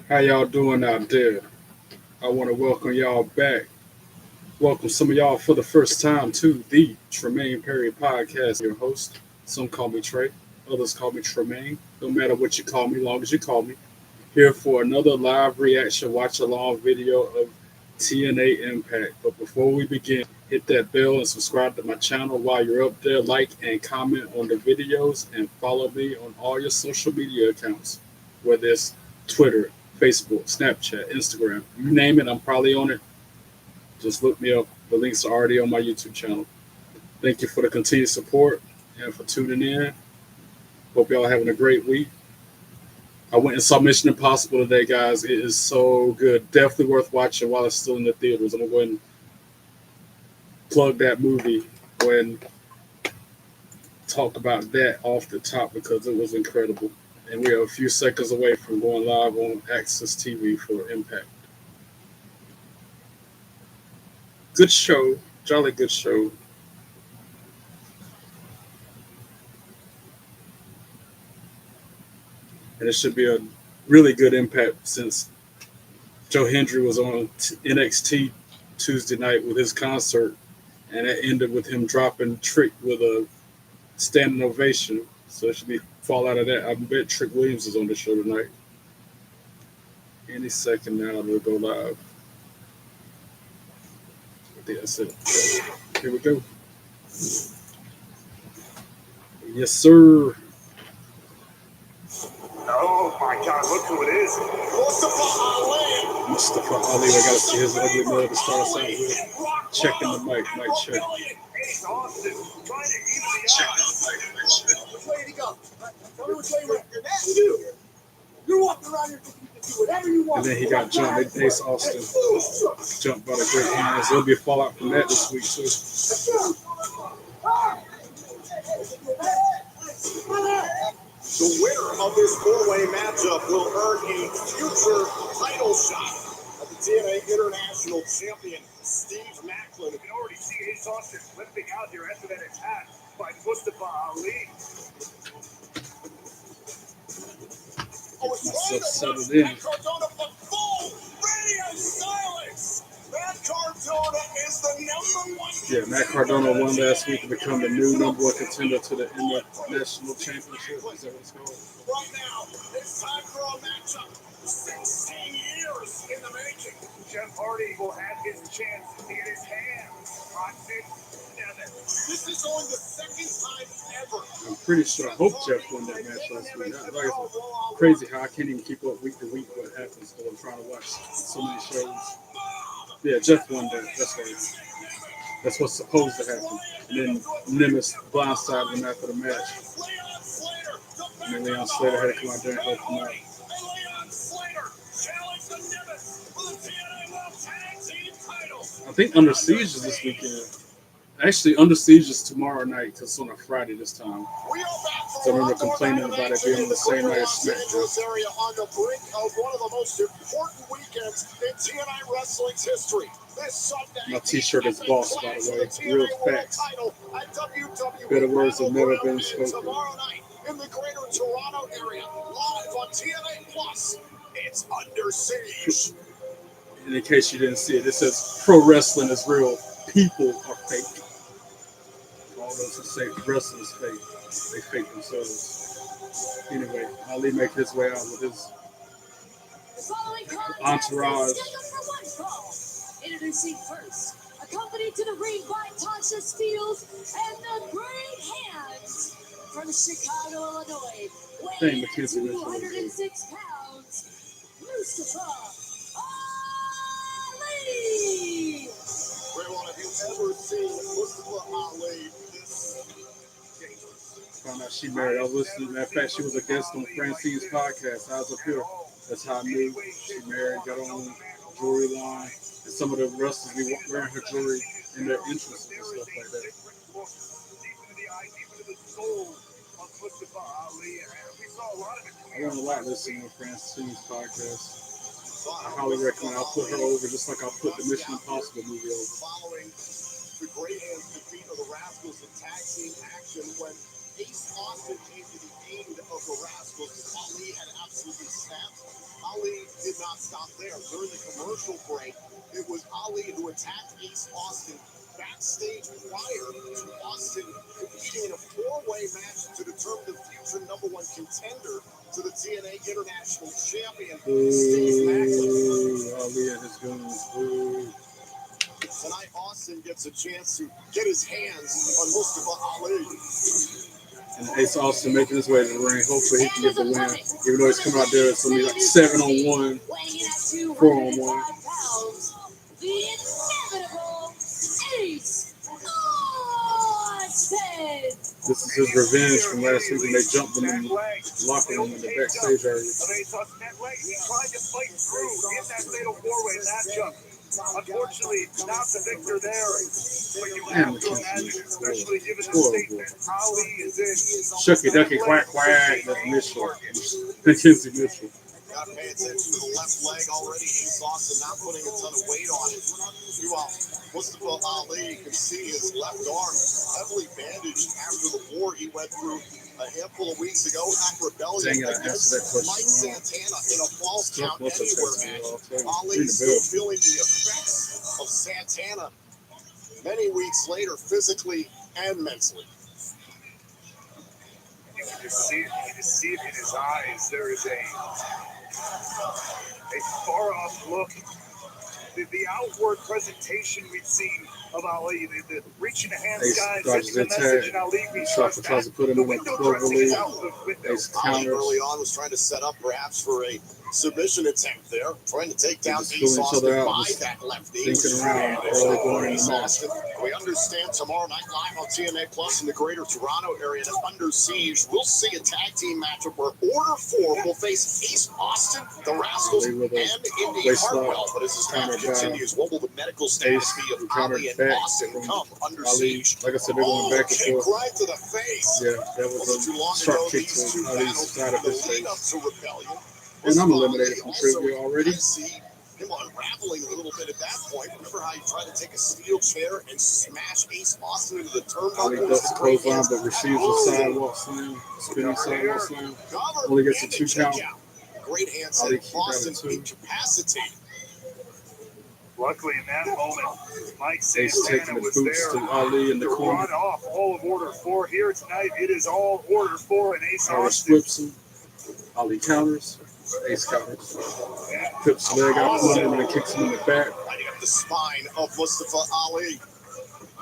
How y'all doing out there? I want to welcome y'all back. Welcome some of y'all for the first time to the Tremaine Perry Podcast. Your host. Some call me Trey, others call me Tremaine. No matter what you call me, long as you call me. Here for another live reaction watch along video of TNA Impact. But before we begin, hit that bell and subscribe to my channel while you're up there. Like and comment on the videos and follow me on all your social media accounts, whether it's Twitter, Facebook, Snapchat, Instagram, you name it, I'm probably on it. Just look me up. The links are already on my YouTube channel. Thank you for the continued support and for tuning in. Hope y'all having a great week. I went and saw Mission Impossible today, guys. It is so good. Definitely worth watching while it's still in the theaters. I'm going to go ahead and plug that movie and talk about that off the top because it was incredible. And we are a few seconds away from going live on Access TV for Impact. Good show. Jolly good show. And it should be a really good Impact since Joe Hendry was on NXT Tuesday night with his concert, and it ended with him dropping Trick with a standing ovation. So it should be fall out of that. I bet Trick Williams is on the show tonight. Any second now, we'll go live. I think that's it. Here we go. Yes, sir. Oh my God, look who it is. Mustafa Ali. I gotta see his ugly mother to start us out with. Checking the mic check. Which way did he go? Tell me which way he went. You're walking around here thinking you can do whatever you want. And then he got jumped. Ace Austin jumped by the great hands. There'll be a fallout from that this week too. The winner of this four-way matchup will earn a future title shot at the TNA International Champion, Steve Macklin. You can already see Ace Austin limping out here after that attack by Mustafa Ali. Myself settled in. Cardona for full radio silence. Matt Cardona is the number one. Yeah, Matt Cardona won last week to become the new number one contender to the International Championship. Is that what it's called? Right now, it's time for a matchup. 16 years in the making. Jeff Hardy will have his chance in his hands. This is only the second time ever. I'm pretty sure. I hope Jeff won that match last week. Like, it's crazy how I can't even keep up week to week what happens because I'm trying to watch so many shows. Yeah, Jeff won that. That's right. That's what's supposed to happen. And then Nimitz blindsided him after the match. And then Leon Slater had to come out there and help him out. I think Under Siege is this weekend. Actually, Under Siege is tomorrow night because it's on a Friday this time. So I remember complaining about it being on the same night as SmackDown. On the brink of one of the most important weekends in TNA wrestling's history. This Sunday, my T-shirt is Boss, by the way. Real facts. Better words have never been spoken. Tomorrow night in the greater Toronto area, live on TNA Plus, it's Under Siege. And in case you didn't see it, it says pro wrestling is real. People are fake. All those who say wrestling is fake, they fake themselves. Anyway, Ali make his way out with his entourage. Introducing first, accompanied to the ring by Tasha Steeles and the Great Hands from Chicago, Illinois, weighing 206 pounds, Mustafa Ali. Raymond, have you ever seen Mustafa Ali this dangerous? Found out she married. I was listening. Matter of fact, she was a guest on Francine's podcast. I was up here. That's how I knew she married, got on jewelry line. And some of the wrestlers be wearing her jewelry in their entrances and stuff like that. I learned a lot listening to Francine's podcast. I highly recommend. I'll put her over just like I'll put the Mission Impossible movie over. Following the Great Hands defeat of the Rascals in tag team action when Ace Austin came to the aid of the Rascals, Ali had absolutely snapped. Ali did did not stop there. During the commercial break, it was Ali who attacked Ace Austin backstage prior to Austin competing in a four-way match to determine the future #1 contender to the TNA International Champion, Steve Maclin. Ali and his goons. Tonight, Austin gets a chance to get his hands on Mustafa Ali. And Ace Austin making his way to the ring. Hopefully he can get the win. Even though he's coming out there, it's going to be like 7-on-1, 4-on-1. The inevitable Ace Austin. This is his revenge from last week when they jumped him in the locker room in the backstage area. He tried to fight through in that fatal four-way matchup. Unfortunately, not the victor there. But you have to imagine, especially given the state that Ali is in. Shucky ducky quack quack. That's Mitchell. Mackenzie Mitchell. Gotta pay attention to the left leg already. Ace Austin not putting a ton of weight on it. Mustafa Ali, you can see his left arm heavily bandaged after the war he went through a handful of weeks ago at Rebellion against Mike Santana in a false count anywhere match. Ali still feeling the effects of Santana many weeks later, physically and mentally. You can just see it in his eyes. There is a far off look. The outward presentation we've seen of Ali, the reaching the hands, guys, sending the message, and Ali tries to put him in a clover lead. Ali early on was trying to set up perhaps for a submission attempt there, trying to take down Ace Austin by that left knee. We understand tomorrow night live on TNA Plus in the greater Toronto area at Under Siege, we'll see a tag team matchup where Order 4 will face Ace Austin, the Rascals, and Indy Hartwell. But as this match continues, what will the medical status be of Ali and Austin come Under Siege? Like I said, they're going back and forth. Right to the face. Yeah, that was a sharp kick to Ali's side of his face. Rebellion. And I'm eliminated from trivia already. See him unraveling a little bit at that point. Remember how he tried to take a steel chair and smash Ace Austin into the turnbuckle? Ali ducks the clothesline, but receives a sidewalk slam, spinning sidewalk slam. Only gets a 2 count. Great hand set. Austin incapacitated. Luckily, in that moment, Mike Ace taking Santana the was boots there to Ali in the to corner. run off all of Order 4 here tonight. It is all Order 4 and Ace Ali Austin. flips him. Ali counters. Ace counters. Flips the leg out from him and then kicks him in the back. Lighting up the spine of Mustafa Ali.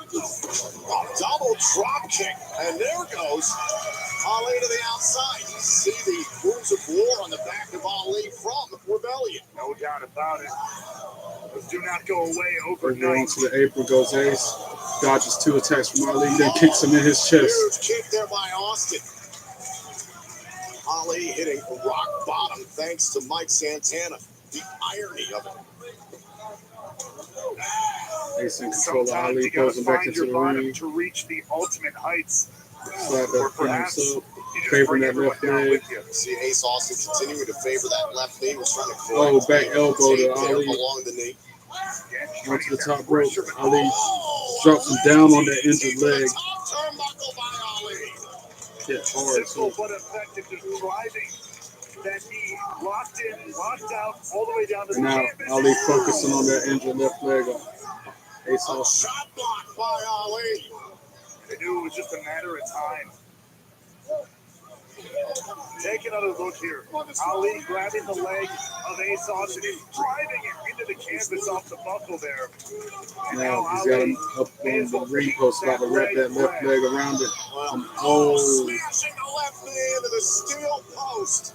A double drop kick, and there goes Ali to the outside. You see the wounds of war on the back of Ali from Rebellion. No doubt about it. Those do not go away Over overnight. onto the apron goes Ace. Dodges 2 attacks from Ali, then kicks him in his chest. Huge kick there by Austin. Ali hitting rock bottom thanks to Mike Santana. The irony of it. Ace in control of Sometimes Ali, you gotta pulls him back find into your the bottom ring. to reach the ultimate heights. Slap Or that pin perhaps himself. you just Favoring bring that everyone left down leg. with you. See Ace Austin continuing to favor that left knee. Was trying to Oh, correct back elbow to tape there Ali. along the knee. Again, trying Onto to the get top that rope. pressure. Ali drops him down on that injured leg. Top turnbuckle by Ali. Hit hard. Simple So but effective, just driving that knee locked in, locked out, all the way down to the and now canvas. Ali focusing on that injured left leg of Ace A Austin. shot block by Ali. They knew it was just a matter of time. Take another look here. Ali grabbing the leg of Ace Austin and driving it into the canvas off the buckle there. And Now he's got him up on the ring post, about to wrap that left leg around it. Oh, smashing the left knee into the steel post.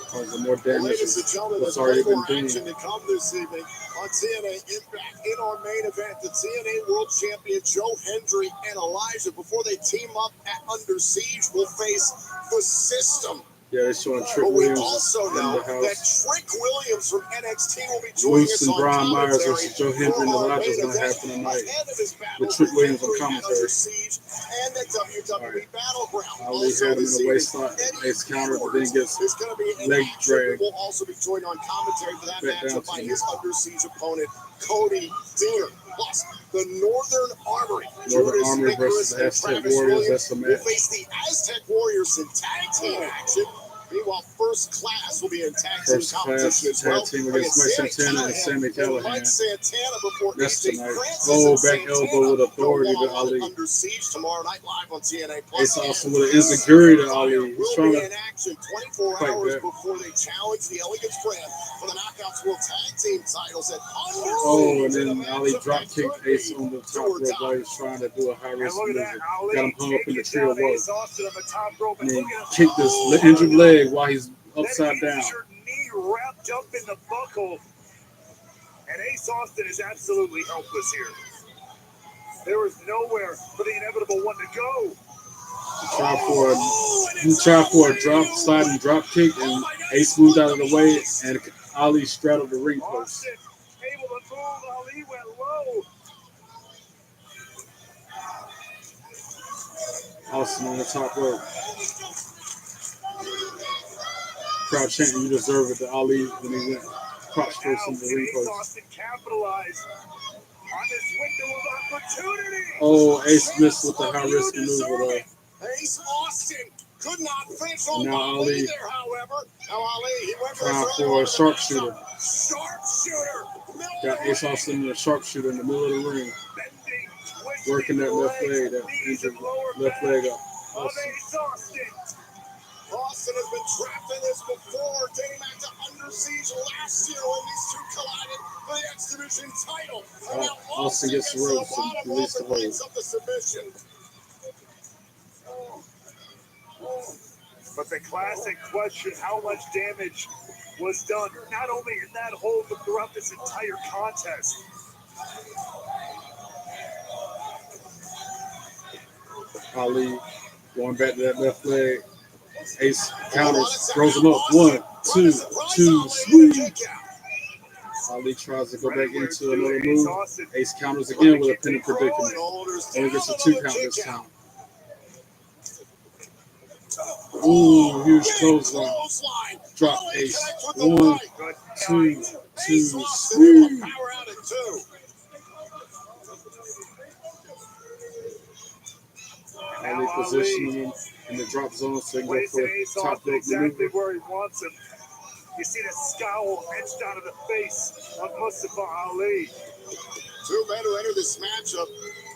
Causing more damage Ladies than and gentlemen, what's there's already no been more doing. action to come this evening on TNA Impact. In our main event, the TNA World Champion Joe Hendry and Elijah, before they team up at Under Siege, will face the System. Yeah, they're showing Trick But we Williams also in know the that house. Trick Williams from NXT will be joining Moose us and on Brian Myers commentary versus Joe Hendry and for our Elijah is main going to event happen tonight. ahead of his battle With Trick Williams on Hendry at commentary. Under Siege and the WWE Battleground. Ali Also had him in this the evening, waist slot. Eddie Ace counter, but then Edwards gets is going to be an leg action drag. who will also be joined on commentary for that Back down matchup to by the- his Under Siege opponent, Cody Deaner. Plus, the Northern Armory. Northern Judas Armory Nicholas versus and Aztec Travis Warriors. Williams That's a will match. face the Aztec Warriors in tag team action Meanwhile, First Class will be in tag team First competition Class as well. tag team against Mike Santana and Sammy And Callahan. Mike Santana before That's AJ tonight. Francis Oh, and back Santana elbow with authority go to one-on-one Ali. Under Siege tomorrow night live on TNA Ace Plus. Austin with an insecurity to Ali. He's Will trying be to in action 24 fight hours back. before they challenge the Elegance brand for the Knockouts World Tag Team titles at Under Oh, and Siege. then Ali drop kicked Ace on the top rope while he's trying to do a high risk move. Got him hung up in the trio rope. And then kicked his injured leg while he's upside down. Knee wrapped up in the buckle. And Ace Austin is absolutely helpless here. There is nowhere for the inevitable one to go. He tried for a sliding drop kick, and Ace moved out of the way, and Ali straddled the ring post. Austin able to move. Ali went low. Austin on the top rope. Crowd chanting, "You deserve it," to Ali when he went crotch first in the ring post. Austin capitalize on this window of opportunity. Oh, Ace missed with the high risk maneuver though. Ace Austin could not finish on Now Ali there, however. Now Ali, he went trying for a sharpshooter. Sharpshooter. Got Ace Austin in a sharpshooter in the middle of the ring. Working that left leg, that injured left leg up. Austin has been trapped in this before, dating back to Under Siege last year when these two collided for the X Division title. And now Austin gets the ropes and release the hold. up the submission. But the classic question, how much damage was done, not only in that hold, but throughout this entire contest. Ali going back to that left leg. Ace counters, throws him up. 1, 2, 2, sweep. Ali tries to go back into another move. Ace counters again with a pinning predicament. Only gets a 2 count this time. Ooh, huge clothesline. Drop Ace. 1, 2, 2, sweep. Ali positioning him in the drop zone so he can go for top rope exactly maneuver. where he wants him. You see the scowl etched out of the face of Mustafa Ali. Two men who enter this matchup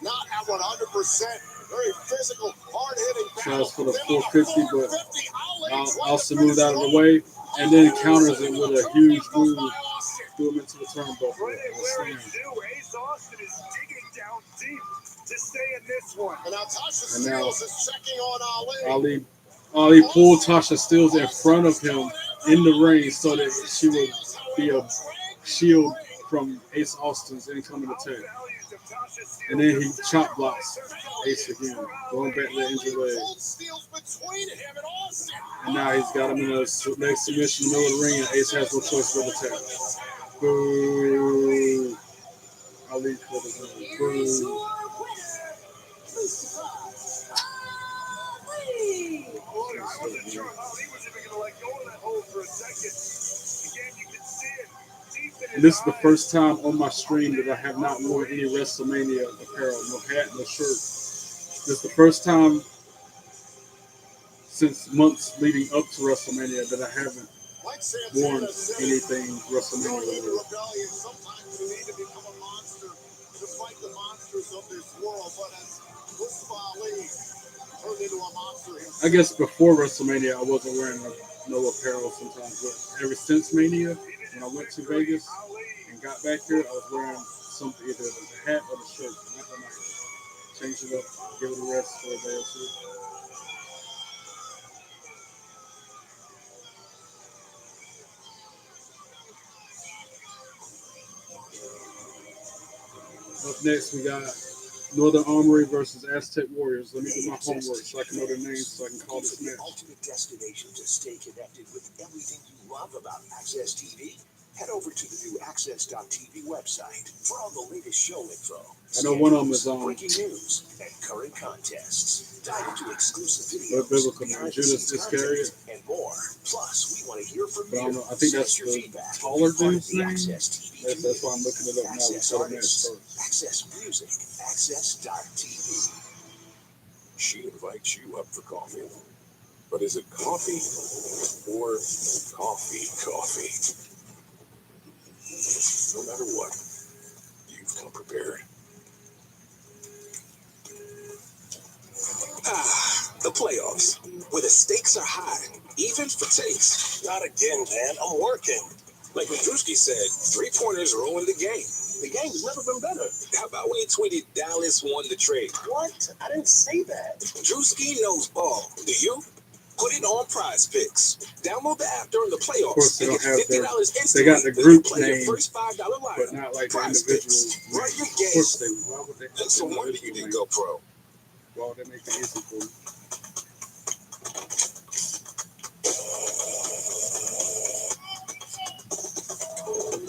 not at 100%. Very physical, hard-hitting battle. Tries for the 450, but Austin moved out of the way and then counters it with a huge move. Threw him into the turnbuckle. Ace Austin is digging down deep to stay in this one. And now Tasha Steelz is checking on Ali pulled Tasha Steelz in front of him in the ring so that she would be a shield from Ace Austin's incoming attack. And then he chop blocks Ace again, going back to the injured leg. And now he's got him in a leg submission in the middle of the ring, and Ace has no choice but to attack. Boo! Ali for the win. Boo! I wasn't sure how he was even going to let go of that hold for a second. Again, you can see it deep in his This is the eyes. first time on my stream that I have not worn any WrestleMania apparel, no hat, no shirt. This is the first time since months leading up to WrestleMania that I haven't worn anything WrestleMania related. Sometimes you need to become a monster to fight the monsters of this world, but as Mustafa Ali turned into a monster himself. I guess before WrestleMania, I wasn't wearing no apparel sometimes, but ever since Mania, when I went to Vegas and got back here, I was wearing something, either the hat or the shirt. Not the night. Change it up, give it a rest for a day or two. Up next, we got Northern Armory versus Aztec Warriors. Let me do my homework so I can know their names so I can call this match. The ultimate destination to stay connected with everything you love about Access TV. Head over to the new Access.tv website for all the latest show info. I know one of them is on breaking news and current contests. Dive into exclusive What videos, biblical name? Judas Iscariot. and more. Plus, we want to hear from But I don't you. know. I think that's Send your the feedback. taller Part of dude's the name. Access TV That's why I'm looking it up now Access before the match artists, starts. Access music, Access.tv. She invites you up for coffee. But is it coffee or coffee? No matter what, you've come prepared. The playoffs, where the stakes are high, even for takes. Not again, man. I'm working. Like when Drewski said, 3-pointers ruined the game. The game's never been better. How about when he tweeted Dallas won the trade? What? I didn't say that. Drewski knows ball. Do you? Put it on Prize Picks. Download the app during the playoffs. Of course, they and don't get have their. $50 instantly They got the when you group play your name, first $5 lineup. but not like the Prize individual. Picks. Run your Of game. course, why would they? It's a wonder you didn't go pro. Why would they make it easy for you?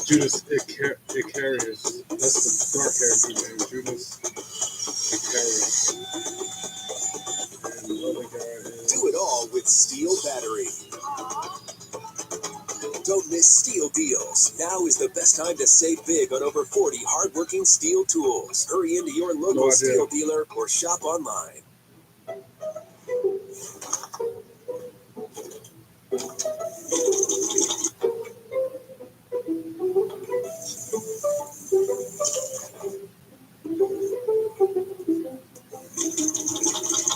Judas Icarius. That's the dark haired dude name. Judas Icarius. And the other guy is. Do it all with Steel Battery. Don't miss Steel deals. Now is the best time to save big on over 40 hardworking Steel tools. Hurry into your local Steel dealer or shop online.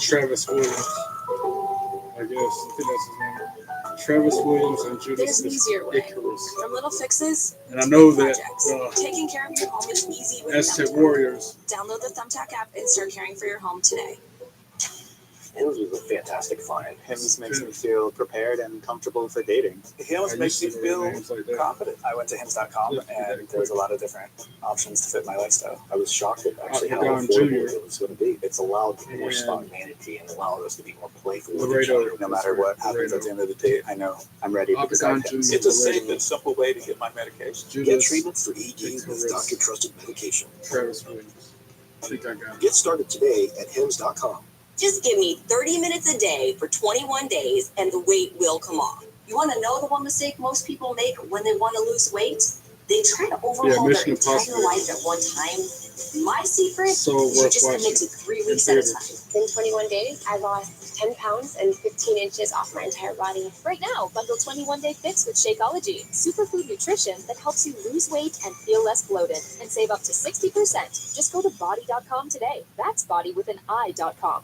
Travis Williams. I guess. I think that's his name. Travis Williams and Judas There's an easier way. Icarus. From little fixes And I know that projects. Taking care of your home is easy with Aztec Thumbtack. Warriors. Download the Thumbtack app and start caring for your home today. Hims was a fantastic find. Hims makes me feel prepared and comfortable for dating. Hims makes me feel like that. confident. I went to hims.com and there's a lot of different options to fit my lifestyle. I was shocked at actually how Don affordable Jr. it was going to be. It's allowed more And spontaneity and allowed us to be more playful with each Laredo. other. No matter what happens at the end of the day, I know I'm ready because I Octagon Jr. It's a safe and simple way to get my medication. Get Judas treatment for ED with Icarus. doctor-trusted medication. Travis Williams. I think I got it. Get started today at hims.com. Just give me 30 minutes a day for 21 days and the weight will come off. You want to know the one mistake most people make when they want to lose weight? They try to overhaul their Mission entire Impossible. life at one time. My secret So is you worth just commit watching. to 3 weeks at a time. In 21 days, I lost 10 pounds and 15 inches off my entire body. Right now, bundle 21-day fix with Shakeology, superfood nutrition that helps you lose weight and feel less bloated, and save up to 60%. Just go to body.com today. That's body with an I.com.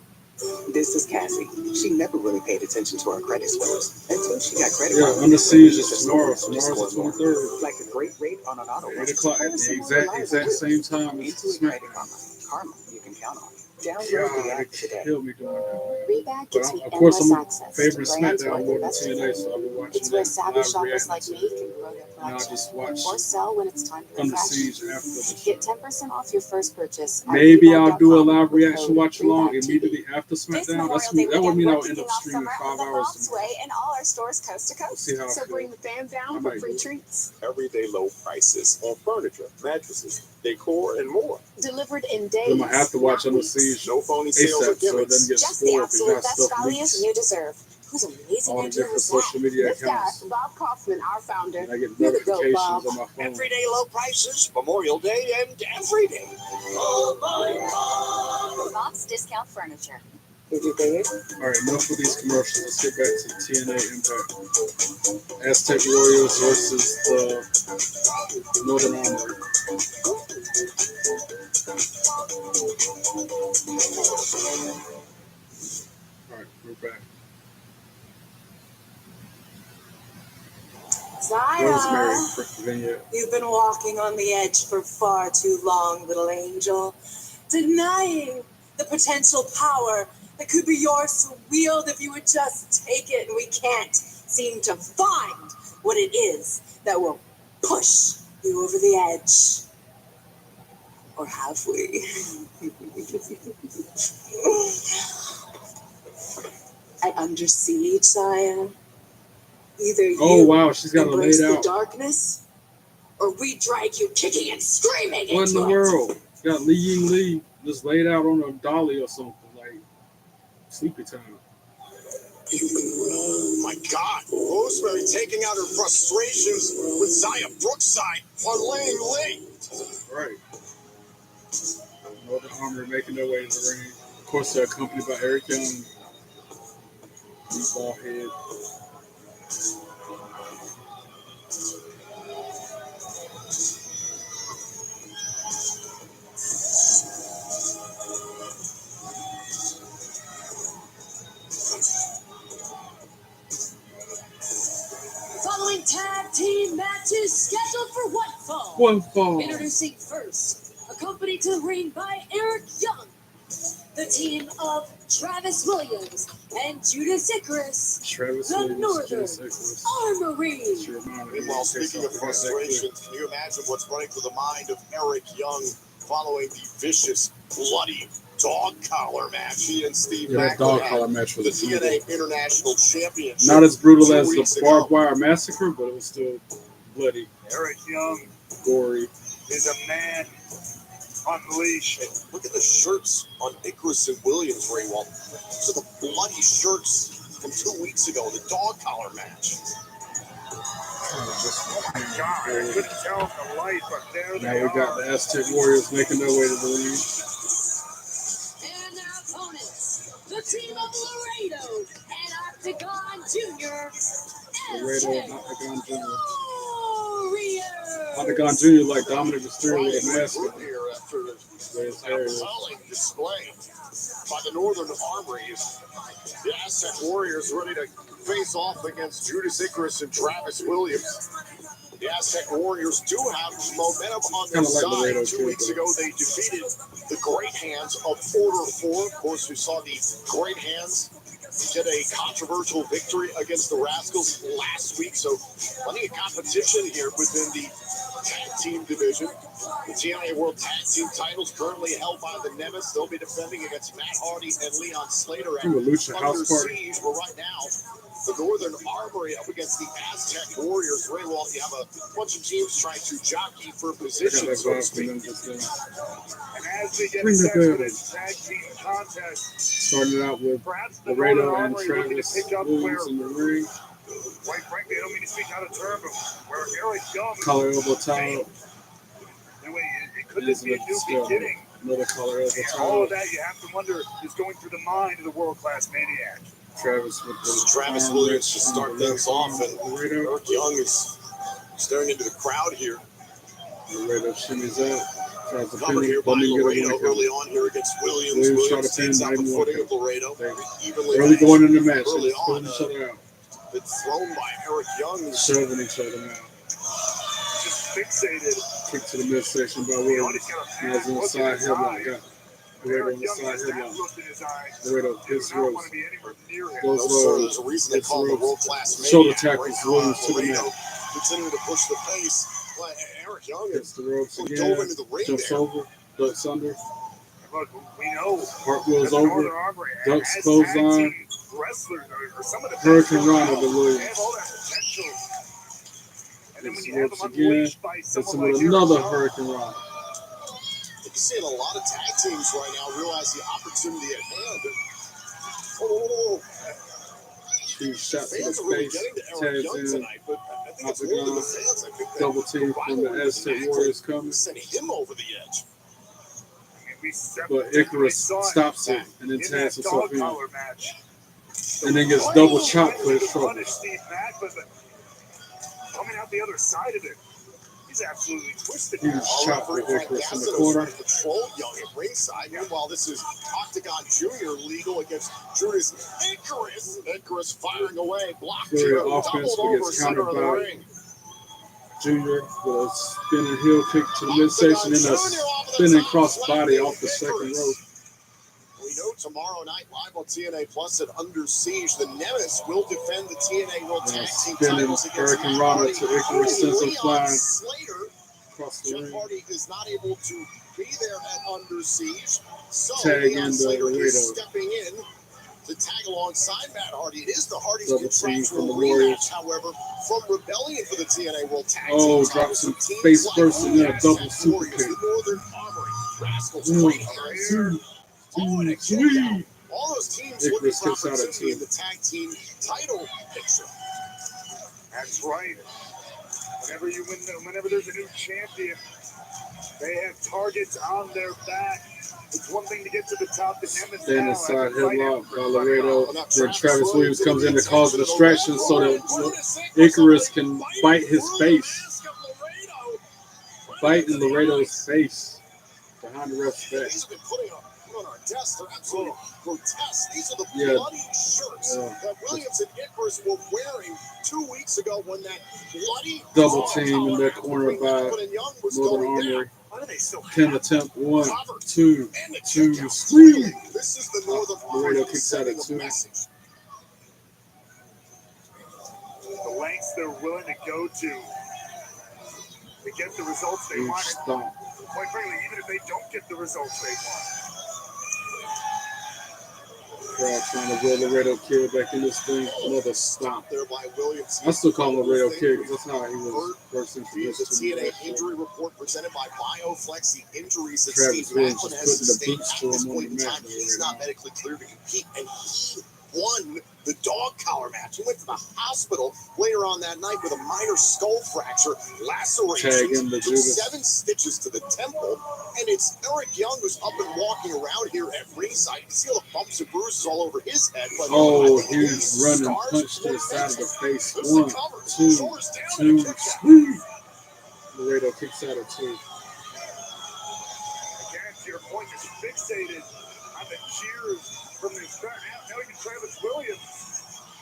This is Cassie. She never really paid attention to her credit scores until she got credit. Yeah, Under Siege is tomorrow. Tomorrow's the 23rd. Like a great rate on an auto. 8 o'clock at the exact same time as Into a SmackDown. credit karma you can count on. Download the God, app it today. killed me doing that. Rebag But gives me of course, endless I'm access favorite to brands SmackDown worth more than investing TNA, in. so I'll be watching It's where that savvy live shoppers like reaction me to it. can grow their And I'll collection just watch or sell when it's time to Under refresh. Siege after the show. Get 10% off your first purchase. at Maybe I'll do a rebag.com live with reaction code watch along REBAGTV. immediately after This SmackDown. Memorial Day That would weekend, mean we're I'll end kicking up off streaming summer 5 the hours Bob's tomorrow. Way in all our stores coast to We'll coast. see how I So feel. bring the fam I down for might free do it. treats. Everyday low prices on furniture, mattresses, decor, and more. Delivered in But I'm days. gonna have to watch not Under weeks. Siege No phony sales or ASAP so it gimmicks. doesn't get Just the spoiled because you absolute got best stuff value leaks you deserve. Whose amazing all the idea different was social that? media This guy, accounts. Bob Kaufman, our founder. And I get You're the goat, notifications Bob. on my phone. Everyday low prices, Memorial Day, and every day. Bob's Discount Furniture. Did you think it? All right, enough of these commercials. Let's get back to TNA Impact. Aztec Warriors versus the Northern Army. All right, we're back. Rosemary, Zaya, quick vignette. you've been walking on the edge for far too long, little angel, denying the potential power that could be yours to wield if you would just take it, and we can't seem to find what it is that will push you over the edge. Or have we? At Under Siege, Zaya, either you Oh wow, she's got it embrace laid the out. darkness, or we drag you kicking and screaming What in into the it. world? Got Lee Ying Lee just laid out on a dolly or something like sleepy time. Oh my God. Rosemary taking out her frustrations with Zaya Brookside parlaying Lee. Right. Northern Army making their way to the ring. Of course, they're accompanied by Eric Young. Ball head. Following tag team matches scheduled for one fall. One fall. Introducing first, accompanied to the ring by Eric Young, the team of Travis Williams and Judas Icarus, the Northern Armory. Meanwhile, speaking of frustrations, can you imagine what's running through the mind of Eric Young following the vicious, bloody dog collar match he and Steve that dog collar match for was the TNA International Championship? Not as brutal as the barbed wire massacre, but it was still bloody. Eric Young, gory, is a man on the leash. And look at the shirts on Icarus and Williams, Ray Walt. So the bloody shirts from 2 weeks ago, the dog collar match. Oh my God, I couldn't tell from the light, but there now they we got are. the Aztec Warriors making their way to the ring. And their opponents, the team of Laredo and Octagon Jr. Laredo and Octagon Jr. Warriors. Octagon Jr. like Dominic Mysterio with a mask on. Here after An appalling display by the Northern Armory. The Aztec Warriors ready to face off against Judas Icarus and Travis Williams. The Aztec Warriors do have momentum on their side. 2 weeks ago, they defeated the Great Hands of Order 4. Of course, we saw the Great Hands get a controversial victory against the Rascals last week. So plenty of competition here within the tag team division. The TNA World Tag Team titles currently held by the Nemesis. They'll be defending against Matt Hardy and Leon Slater at Under Siege. But right now, the Northern Armory up against the Aztec Warriors. Ray Walt, you have a bunch of teams trying to jockey for position, so to speak. And as we get set for this tag team contest, starting out with perhaps the Laredo Northern and Armory looking to Travis pick up Williams where, in the ring. quite frankly, I don't mean to speak out of turn, but where Eric Young Collar elbow tie. Could this be a new beginning? Another collar elbow And tie. all of that, you have to wonder, is going through the mind of the world-class maniac. Travis with the Travis Williams to start things off, and Eric Young is staring into the crowd here. Laredo shimmies out. Tries to Covered pin here it, by but didn't get Laredo a early on here against Williams. Williams tried to Williams pin, takes out the didn't footing work of Laredo. Evenly early going in the match, early they pulled on, each other out. It's thrown by Eric Young. Shoving each other out. Just fixated. Kick to the midsection by Williams. Now he's on the side headlock. Got Laredo on the side headlock. Laredo hits the ropes. Goes low. There's a reason they call the world-class Shoulder tackles Williams to the mat. Continuing to push the pace. Eric Young hits the ropes dove again. into the ring Jumps there. over. Ducks under. Look, we know Cartwheels over. Ducks clothesline. Wrestlers or some of the Hurricane Rana to they Williams. have all that potential. And then when Hits you the have ropes them again. unleashed by Hits someone him like with Eric another Young, Hurricane Rana. You're seeing a lot of tag teams right now realize the opportunity at hand. Oh, Huge shot to the fans are really face. getting to Eric Young Tags in. tonight, but I think it's more than the fans. I think that Double team from the Aztec Warriors coming. sent him over the edge. But Icarus stops it and then tags that himself dog in. collar match. And then gets double chopped for his trouble. Punish Steve Mack, but coming out the other side of it, he's absolutely twisted. Huge chop for Icarus in the corner. Control Young at ringside. Meanwhile, this is Octagon Jr. legal against Judas Icarus. Icarus firing away, blocked Good here, offense, doubled but over gets center of the countered by ring. Junior with a spinning heel kick to the midsection and a spinning crossbody off the second rope. We know tomorrow night live on TNA Plus at Under Siege, the Nemesis will defend the TNA World Tag Team Spinning titles against Hurricane Matt Rana Hardy to Icarus, sends him Leon flying Slater. across the Jeff ring. Hardy is not able to be there at Under Siege, so Tag Leon into Slater Laredo. is stepping in to tag alongside Matt Hardy. It is the Hardy's Double team from the contractual Warriors. rematch, however, from Rebellion for the TNA World Tag Team Oh, titles. drops him Teams face like first and then a double Aztec super Warriors, kick. the Northern Armory, Rascals, Great Hands, all in a Sweet. all those teams Icarus looking for kicks out at opportunity two. in the tag team title picture. That's right. Whenever whenever there's a new champion, they have targets on their back. It's one thing to get to the top to Stand inside headlock by Laredo. Then Travis Williams comes in to cause a distraction so that Icarus can bite his face. Bite in Laredo's face behind the ref's back. These have been putting on our desk. They're absolutely grotesque. These are the bloody shirts that Williams and Icarus were wearing 2 weeks ago when that bloody double team in that corner by Northern Armory. Pin attempt, 1, 2, 2, squeeze. This is the Northern Laredo kicks out at 2. The lengths they're willing to go to get the results they want. Quite frankly, even if they don't get the results they want. Crowd trying to roll Laredo Kid back in this thing. Another stomp. There by Williams. I still call him Laredo Kid because that's how he was first introduced to the TNA injury report presented by BioFlex. The injuries that Travis Steve Williams Macklin is has putting the sustained boots at to this him on point in the time. mat. He's not medically cleared to compete, and he won the dog collar match. He went to the hospital later on that night with a minor skull fracture, laceration, took 7 stitches to the temple, and it's Eric Young who's up and walking around here at ringside. You can see all the bumps and bruises all over his head. But he's running, punch to the side of the face. 1, 2, 2, squeeze. Laredo kicks out at 2. Again, to your point, is fixated on the cheers from this crowd. Now even Travis Williams.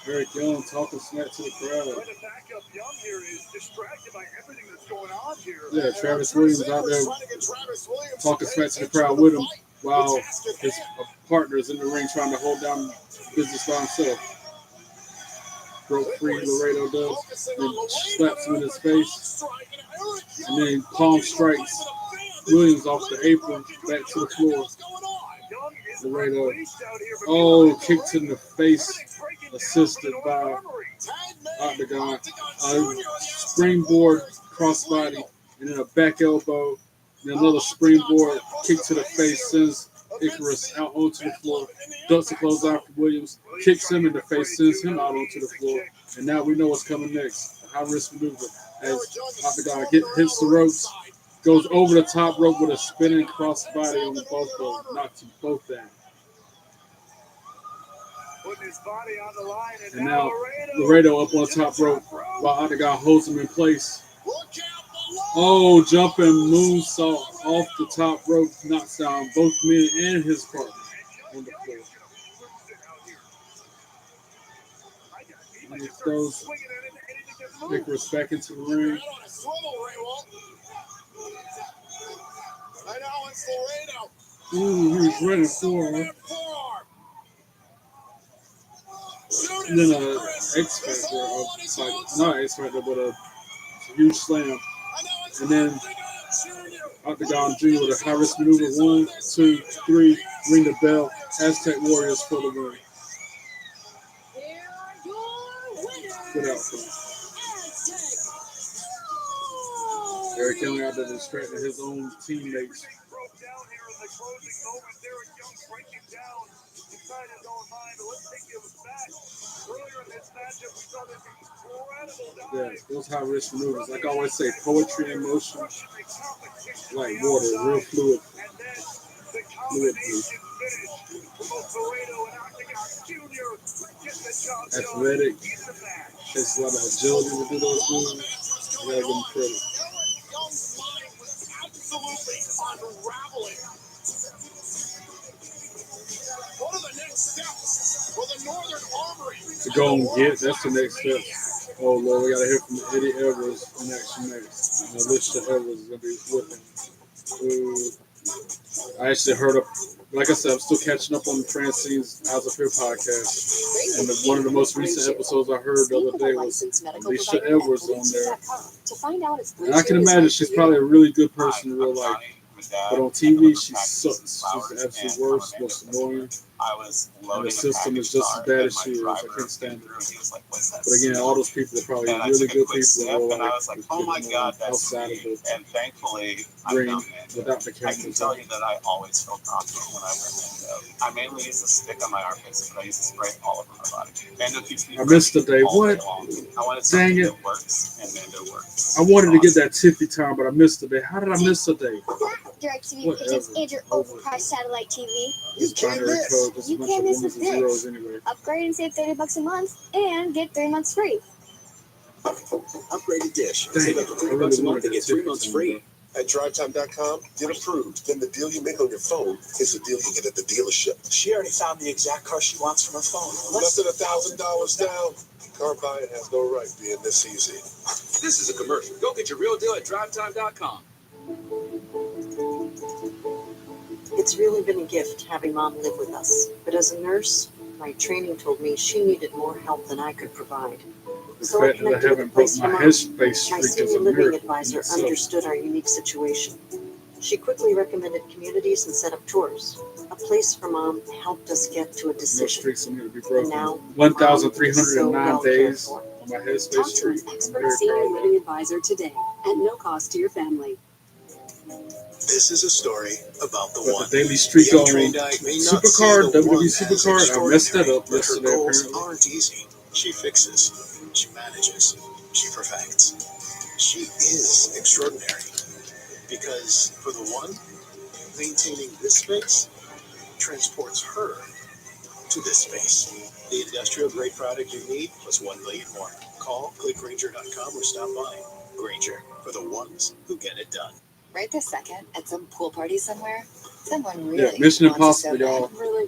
Eric Young talking smack to the crowd. Trying to back up Young here is distracted by everything that's going on here. Yeah, Travis Williams out there talking smack to the crowd with him while his partner's in the ring trying to hold down business by himself. Broke free, Laredo does. Then slaps him in his face. And then palm strikes Williams off the apron back to the floor. Laredo. Kick to the face, assisted by Octagon. Springboard crossbody, and then a back elbow. Then another springboard kick to the face, sends Icarus out onto the floor. Ducks a close out for Williams, kicks him in the face, sends him out onto the floor. And now we know what's coming next. A high risk maneuver as Octagon hits the ropes. Goes over the top rope with a spinning crossbody on both of them. Knocks them both down. Putting his body on the line, and now Laredo up on the top rope while Octagon holds him in place. Jumping moonsault off the top rope. Knocks down both men and his partner on the floor. And he throws Icarus back into the ring. He's running forward. And then X Factor, not X Factor, but a huge slam. And then Octagon Jr. with a high risk maneuver. 1, 2, 3, ring the bell. Aztec Warriors for the win. Good outcome. Eric Young out there distracting his own teammates. Yeah, those high risk maneuvers. Like I always say, poetry in motion, like water, real fluid. Athletic. Takes a lot of agility to do those moves. You gotta give him credit. Young's mind was absolutely unraveling. What are the next steps for the Northern Armory? To go and get, that's the next step. Oh Lord, we gotta hear from Eddie Edwards in action next. And Alicia Edwards is gonna be with him. I actually heard of, like I said, I'm still catching up on Francine's House of Fear podcast. And one of the most recent episodes I heard the other day was Alicia Edwards on there. And I can imagine she's probably a really good person in real life. But on TV, she sucks. She's the absolute worst, most annoying. And the system is just as bad as she is. I can't stand it. But again, all those people are probably really good people in real life. I was like, oh my God, that's outside of the and thankfully, ring without the I can cameras. tell you that I always feel confident when I wear Mando. I mainly use a stick on my armpits, but I use a spray all over my body. Mando keeps me I missed the day. all What? day long. I wanted Dang something it. that works, and Mando works. I wanted to get that Tiffy time, but I missed the day. How did I miss the day? DirecTV Whatever. pages and your overpriced satellite TV. This binary code, just a You bunch can't of miss ones with and zeros this. anyway. Upgrade and save $30 a month and get 3 months free. Upgrade a dish. Dang, Save up to I $30 really a month wanted and that get 3 ticket months time, free. At drivetime.com, get approved. Then the deal you make on your phone is the deal you get at the dealership. She already found the exact car she wants from her phone. Less than $1,000 down. Car buying has no right being this easy. This is a commercial. Go get your real deal at drivetime.com. It's really been a gift having Mom live with us. But as a nurse, my training told me she needed more help than I could provide. The So I fact that I connected with a haven't place broke for my Mom. headspace My streak is senior a living miracle. advisor So, understood our unique situation. She quickly recommended communities and set up tours. A place for Mom helped us get to a no decision. streaks are going to be And broken. now, 1,309 Mom is days so well on my headspace Talk to streak. an I'm expert very senior proud of living that. advisor today at no cost to your family. This is a story about the But one. the daily streak The on untrained eye may not see Supercard, the one WWE as Supercard, I messed that extraordinary, up but her yesterday goals apparently. aren't easy. She fixes, she manages, she perfects. She is extraordinary because for the one, maintaining this space transports her to this space. The industrial grade product you need plus 1 million more. Call clickgranger.com or stop by. Granger, for the ones who get it done. Right this second, at some pool party somewhere, someone Yeah, really Mission wants to Impossible, so y'all. bad. Really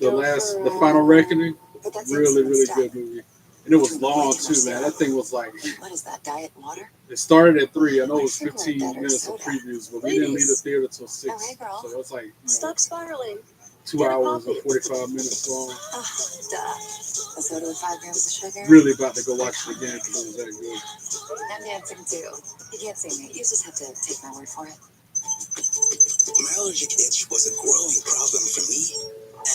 The Final Reckoning, But that's really, instant really stuff. good movie. And it was Drink long way too too, much man. soda. That thing was like, What is that, diet water? it started at 3. I know it was I feel like 15 that or minutes of soda. previews, but we didn't leave the theater till 6. Oh, hey, girl. So it was like, Stop spiraling. 2 Get a hours coffee. or 45 minutes long. Oh, duh. A soda with 5 grams of sugar? Really about to go watch it again because it was that good. I'm dancing too. You can't see me. You just have to take my word for it. My allergic itch was a growing problem for me.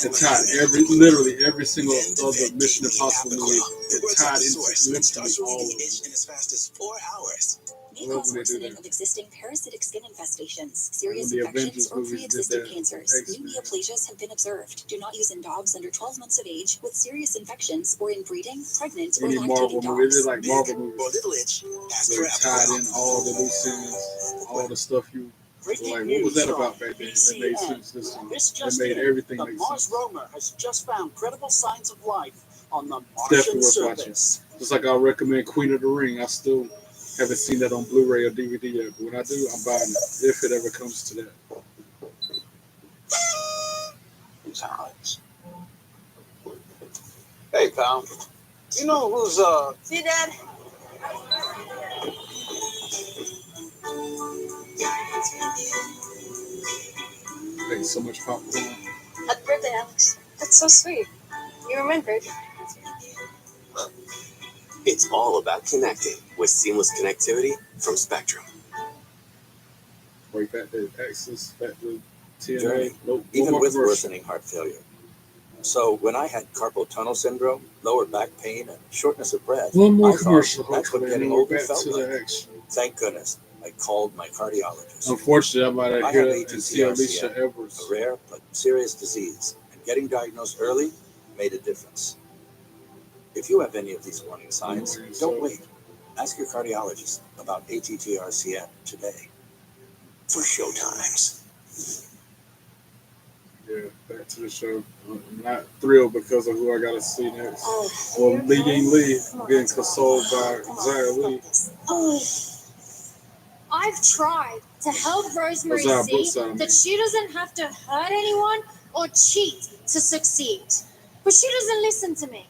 It tied literally every single other Mission Impossible movie. It tied into literally all of them. Itch in as fast as 4 hours. I love when they do that. Of existing parasitic skin infestations, When serious the infections, Avengers or movies did pre-existing that. cancers. New X-Men. neoplasias have been observed. Do not use in dogs under 12 months of age with serious infections or in breeding, pregnant, or Any lactating Marvel movie, dogs. they like Marvel movies. Or little itch. Ask They for tied in all the loose ends, all the stuff you were like, what was that about back then? That made sense this time. That made everything make sense. Rover has just found credible signs of life on the Definitely Martian worth watching. surface. Just like I'll recommend Queen of the Ring. I still haven't seen that on Blu-ray or DVD yet, but when I do, I'm buying it if it ever comes to that. Times. Hey, pal. You know who's See, Dad? Thanks so much popcorn. Happy birthday, Alex. That's so sweet. You remembered. It's all about connecting with seamless connectivity from Spectrum. Right back to Access, back to Journey, TNA. No even more with commercial. worsening heart failure. So when I had carpal tunnel syndrome, lower back pain, and shortness of breath, One more I thought commercial, that's what hopefully, getting and we're older back felt to like. the action. Thank goodness I called my cardiologist. Unfortunately, I might I have have hit and see Alicia ATTR-CM, Edwards. a rare but serious disease, and getting diagnosed early made a difference. If you have any of these warning signs, don't wait. Ask your cardiologist about ATTR-CM today. For showtimes. Yeah, back to the show. I'm not thrilled because of who I got to see next. Well, leading Lee, being consoled by Zaya Lee. I've tried to help Rosemary Zaya see Brookside, that she doesn't have to hurt anyone or cheat to succeed. But she doesn't listen to me.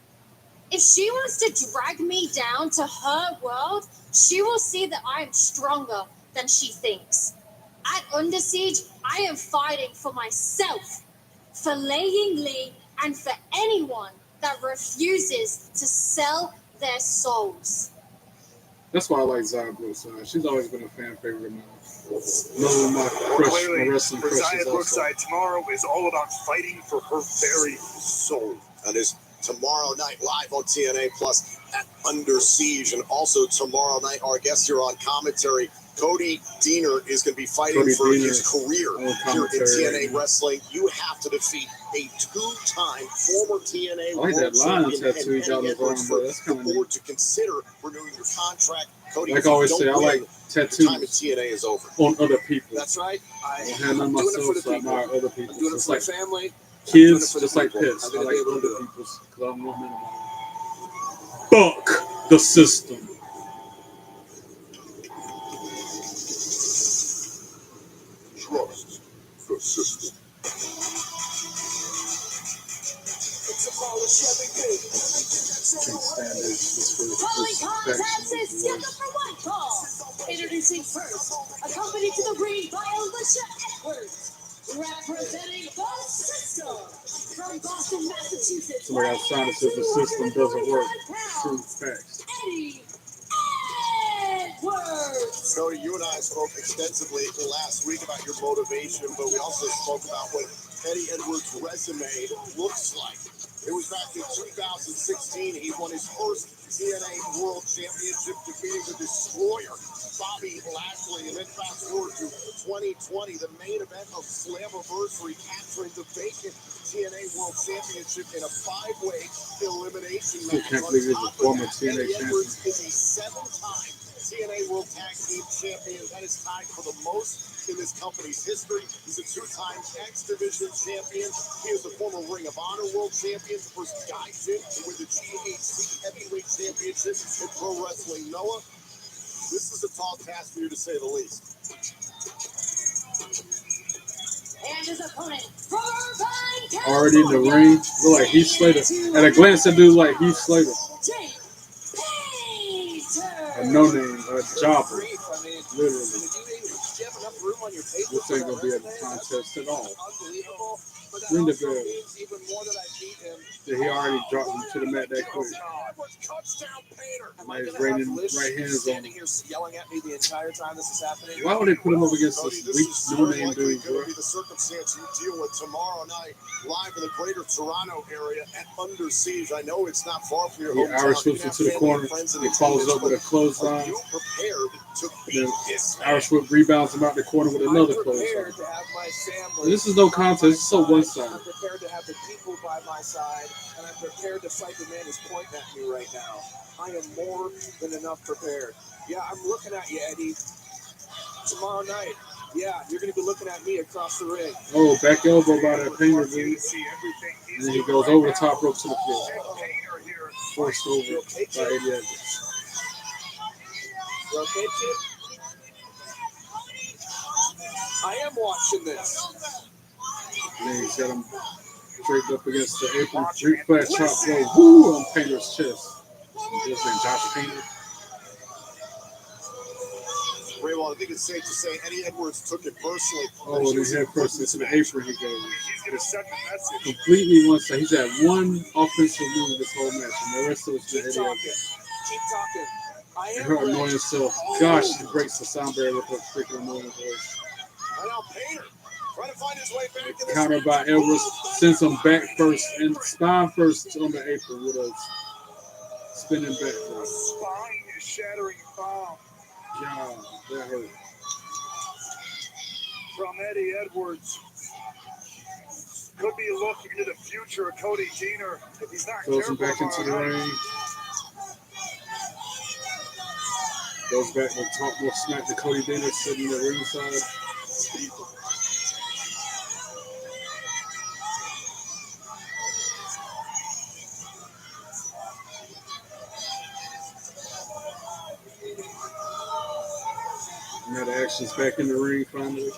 If she wants to drag me down to her world, she will see that I am stronger than she thinks. At Under Siege, I am fighting for myself, for Laying Lee, and for anyone that refuses to sell their souls. That's why I like Zaya Brookside. She's always been a fan favorite of mine. Another of my crush, my Clearly, wrestling for crushes Zaya also. Brookside, tomorrow is all about fighting for her very soul. Now, there's tomorrow night live on TNA Plus at Under Siege. And also tomorrow night, our guest here on commentary, Cody Deaner, is going to be fighting for his career here in TNA Wrestling. You have to defeat a two-time former TNA World Champion and Eddie Edwards for the board to consider renewing your contract. Cody, like I always say, I like tattoos. Your time at TNA is over. On other people. That's right. I'm doing it for the people. I admire other people. I'm doing it for like my family. Kids, just like pets. I like other people's because I'm one man of my own. Fuck the system. Trust the system. Following contest is scheduled for one call. Introducing first, accompanied to the ring by Alicia Edwards, representing the system from Boston, Massachusetts. Somebody outside says the system doesn't work. True facts. Eddie Edwards. Cody, you and I spoke extensively last week about your motivation, but we also spoke about what Eddie Edwards' resume looks like. It was back in 2016. He won his first TNA World Championship, defeating the Destroyer, Bobby Lashley. And then fast forward to 2020, the main event of Slammiversary, capturing the vacant TNA World Championship in a 5-way elimination match. I can't believe he's a former TNA champion. Edwards is a 7-time TNA World Tag Team Champion. That is tied for the most in this company's history. He's a 2-time X Division champion. He is a former Ring of Honor World Champion, the first guy to win the GHC Heavyweight Championship in Pro Wrestling Noah. This is a tall task for you, to say the least. And his opponent from Irvine, California. Already in the ring, look like Heath Slater. At a glance, that dude like Heath Slater. A no-name, a jobber. Literally. This ain't gonna be a contest at all. Ring the bell. Yeah, he already dropped him to the mat that quick. Now he's raining right hands on him. Why would they put him up against this weak no-name dude, bro? The circumstance you deal with tomorrow night, live in the greater Toronto area at Under Siege. I know it's not far from your hometown. Irish whips him to the corner. He follows up with a clothesline. Then Irish whip rebounds him out the corner with another clothesline. This is no contest. This is so one-sided. I'm prepared to have the people by my side, and I'm prepared to fight the man who's pointing at me right now. I am more than enough prepared. Yeah, I'm looking at you, Eddie. Tomorrow night, yeah, you're going to be looking at me across the ring. Oh, back elbow by that Painter dude. And then he goes over the top rope to the floor. Forced over by Eddie Edwards. Okay, kid? I am watching this. And then he's got him draped up against the apron. Street flat chop blow. Woo! On Painter's chest. His name Josh Painter. Raywald, I think it's safe to say Eddie Edwards took it personally. Oh, and he head first into the apron he goes. Completely one side. He's had one offensive move this whole match, and the rest of it's been Eddie Edwards. Keep talking. I am her annoying self. Gosh, she breaks the sound barrier with her freaking annoying voice. Now Painter trying to find his way back in the Countered by Edwards, sends him back first and spine first on the apron with a spinning back. Spine is shattering bomb. Yeah, that hurt. From Eddie Edwards. Could be looking into the future of Cody Deaner if he's not Throws him careful. back into the ring. Goes back with top more smack to Cody Deaner sitting in the ringside. And now the action's back in the ring finally.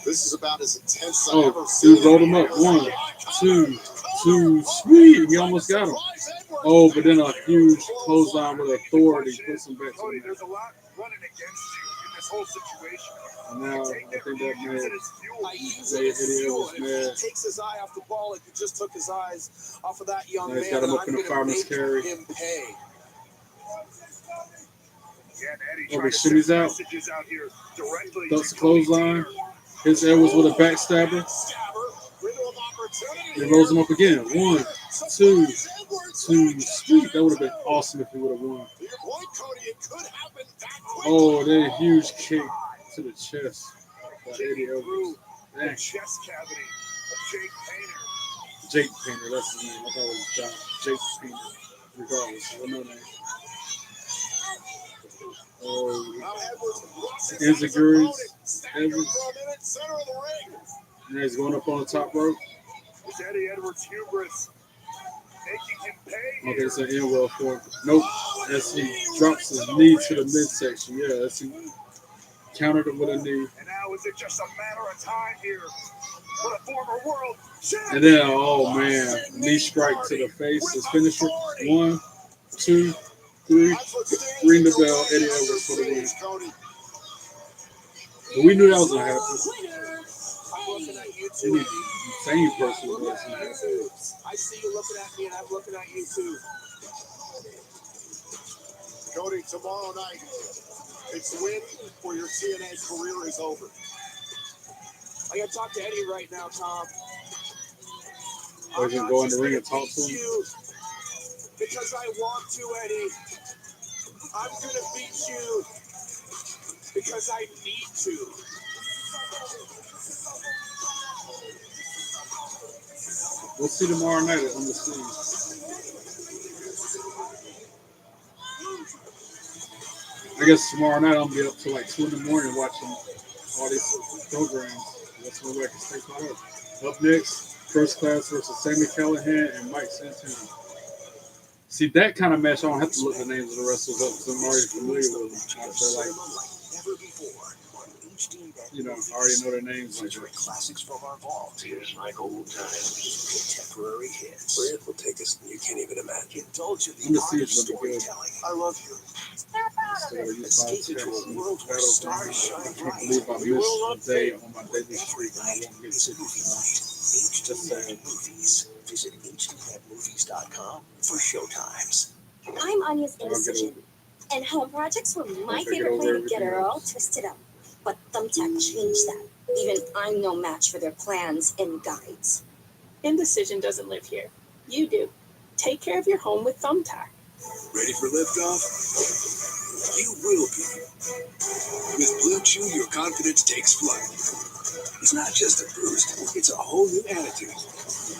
This is about as intense as I've ever Oh, seen. dude rolled him up. 1, 2, sweet. He almost got him. Oh, but then a huge clothesline with authority puts him back to Cody, the mat. there's a lot running against you in this whole situation. And now I think that made Eddie Edwards He mad. takes his eye off the ball like he just took his eyes off of that young Now man. he's got him and up in I'm the gonna fireman's make carry. him pay. Yeah, and Eddie Oh, trying but to send shimmies out. messages out here directly Ducks to the Cody clothesline. Deaner. Hits Edwards with a backstabber. opportunity. He rolls him up again. 1, 2, 2. Sweet. That would have been awesome if he would have won. To your point, Cody, it could happen that quickly. Oh, then a huge kick to the chest by Eddie Through Edwards. the Dang. chest cavity of Jake Painter. Jake Painter, that's his name. I thought it was John. Jake Painter. Regardless, I know that. Oh, Now Edwards crosses Enzuigiri. his opponent, staggered Edwards. for a minute, center of the ring. Now he's going up on the top rope. It's Eddie Edwards' hubris making him pay Okay, here. it's an inwell for him. Nope. As he drops his knee to the midsection. Yeah, as he countered it with a knee. And now is it just a matter of time here for the former world champion? And then, oh man, knee strike to the face. His finisher. 1, 2, 3. Ring the bell. Eddie Edwards for the win. But we knew that was going to happen. I'm looking at you He too. needs the same person with us. I see you looking at me, and I'm looking at you too. Cody, tomorrow night, it's win or your TNA career is over. I gotta talk to Eddie right now, Tom. Or you can go in the ring and talk to him. You because I want to, Eddie. I'm gonna beat you because I need to. We'll see tomorrow night on the scene. I guess tomorrow night I'll be up till like 2 in the morning watching all these programs. That's when I can stay caught up. Up next, First Class versus Sami Callihan and Mike Santana. See, that kind of match, I don't have to look the names of the wrestlers up because I'm already familiar with them. They're like, you know, I already know their names. Like Featuring classics from our vault. Here's like old times. Contemporary hits. Where it will take us, you can't even imagine. Indulge in the art of storytelling. I love you. Escape into a world where stars shine I can't bright. believe I We will missed a day on my daily streak and I won't get is sick movie of night. Just saying. Movies. Visit hdnetmovies.com for showtimes. I'm Anya's I'll get indecision, over it. and home projects were my I'll get favorite over way to get everything her all else. twisted up. But Thumbtack changed that. Even I'm no match for their plans and guides. Indecision doesn't live here. You do. Take care of your home with Thumbtack. Ready for liftoff? You will be. With Blue Chew, your confidence takes flight. It's not just a boost, it's a whole new attitude.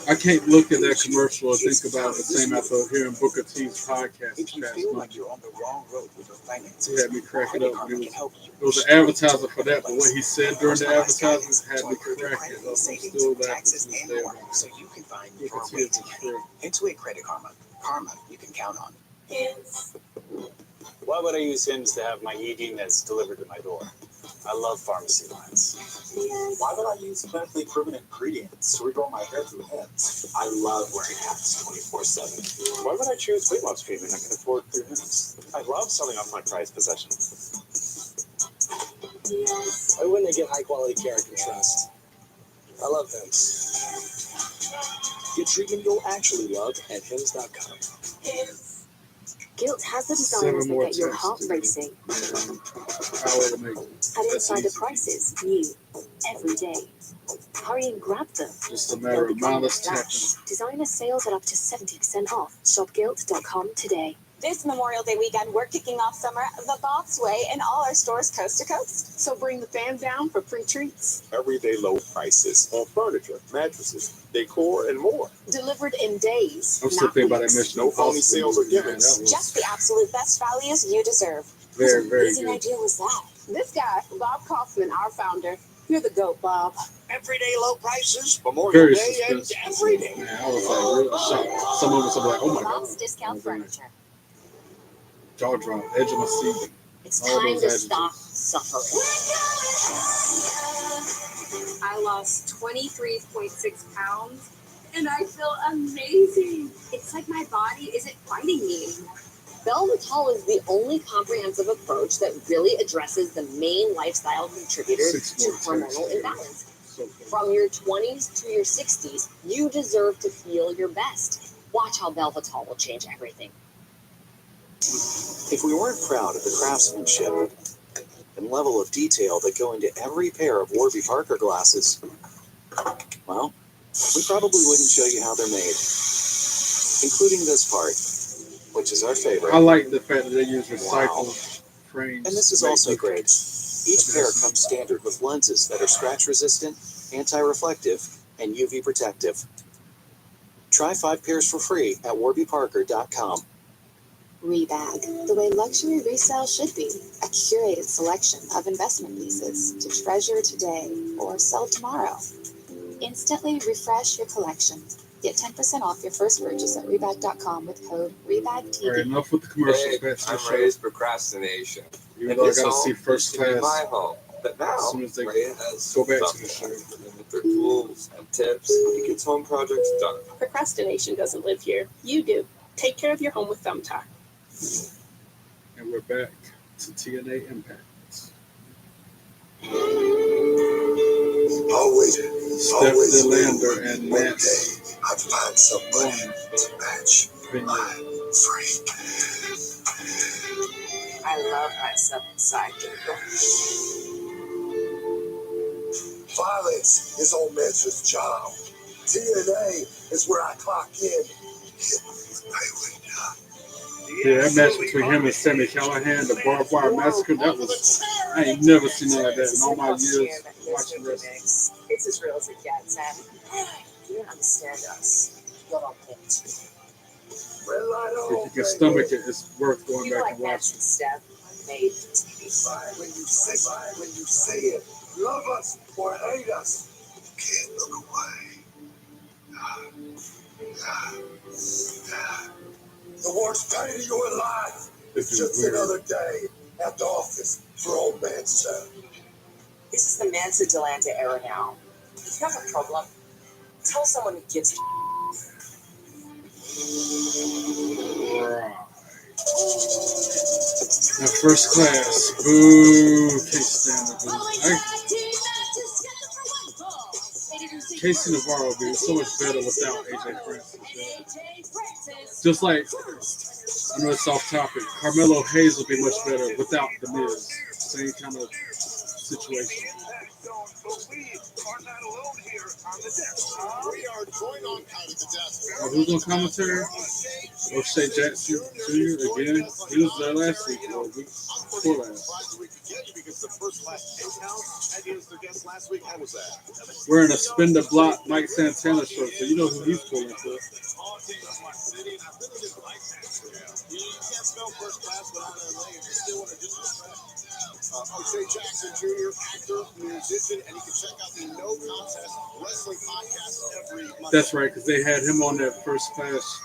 I can't look at that commercial and think about the same after hearing Booker T's podcast If you past feel month. like you're on the wrong road with your finances, He had me cracking up. Credit It Karma was, can help you. it was an advertiser for that, but what he said during the advertisement had me cracking up. I'm still laughing to this day about it. So you can find Booker your T way is to a money. trip. Intuit Credit Karma. Karma you can count on. Why would I use Hims to have my ED meds delivered to my door? I love pharmacy lines. Why would I use medically proven ingredients to regrow my hair through Hims? I love wearing hats 24/7. Why would I choose weight loss treatment I can afford through Hims? I love selling off my prized possessions. Why wouldn't I get high quality care I can trust? I love Hims. Get treatment you'll actually love at Hims.com. Guilt has the 7 designers that more get your tests heart to racing. Hour to make it. At That's Insider easy. Prices, new every day. Hurry and grab them. Just a matter They'll of become your mindless flash. tapping. Designer sales at up to 70% off. Shopguilt.com today. This Memorial Day weekend, we're kicking off summer the Box way in all our stores coast to coast. So bring the fam down for free treats. Everyday low prices on furniture, mattresses, decor, and more. Delivered in days. I'm still thinking about that Mission No phony Impossible sales or movie, man. gimmicks. That was Just the absolute best values you deserve. very, very Whose good. idea was that? This guy, Bob Kaufman, our founder. You're the GOAT, Bob. Everyday low prices, Memorial Very Day, and suspenseful. every day. Man, I was like real shocked. Some of us are like, oh my god. Bob's Discount Furniture. Jaw drop, edge of my seat. It's All time those to adjectives. stop suffering. I lost 23.6 pounds and I feel amazing. It's like my body isn't fighting me anymore. Belvital is the only comprehensive approach that really addresses the main lifestyle contributors to hormonal imbalance. From your 20s to your 60s, you deserve to feel your best. Watch how Belvital will change everything. If we weren't proud of the craftsmanship and level of detail that go into every pair of Warby Parker glasses, well, we probably wouldn't show you how they're made, including this part, which is our favorite. I like the fact that they use recycled frames. And this is also great. Each pair comes standard with lenses that are scratch resistant, anti-reflective, and UV protective. Try 5 pairs for free at warbyparker.com. Rebag, the way luxury resale should be. A curated selection of investment pieces to treasure today or sell tomorrow. Instantly refresh your collection. Get 10% off your first purchase at Rebag.com with code REBAGTV. All right, enough with the commercials. Hey, I'm raised procrastination. Even though I gotta see first used to be class my home, but now as soon as they Ray has go back to the show. and with their tools and tips, he gets home projects done. Procrastination doesn't live here. You do. Take care of your home with Thumbtack. And we're back to TNA Impact. Always, Steph DeLander and one Matt day I find somebody to match my freak. I love myself inside. Violence is old Mensa's job. TNA is where I clock in. Yeah, that match between him and Sami Callihan, the barbed wire massacre, that was, I ain't never seen none like that in all my years watching wrestling. It's as real as it gets, and you don't understand us. You don't want to. If you can stomach it, it's worth going back and watching. Steph made TV. When you say it, love us or hate us, you can't look away. The worst day of your life is just another day at the office for old Mensa. This is the Mensa Delanta era now. If you have a problem, tell someone who gives a Right. Now, first class. Boo. Can't stand the boo. Casey Navarro would be so much better without AJ Francis. Just like, I know it's off topic, Carmelo Hayes would be much better without The Miz. Same kind of situation. Oh, who's on commentary? O'Shea Jackson Jr. again. He was there last week or week before last. Wearing a spin the block Mike Santana shirt, so you know who he's pulling for. O'Shea Jackson Jr., actor, musician, and you can check out the No Contest Wrestling Podcast every Monday. That's right, because they had him on that first class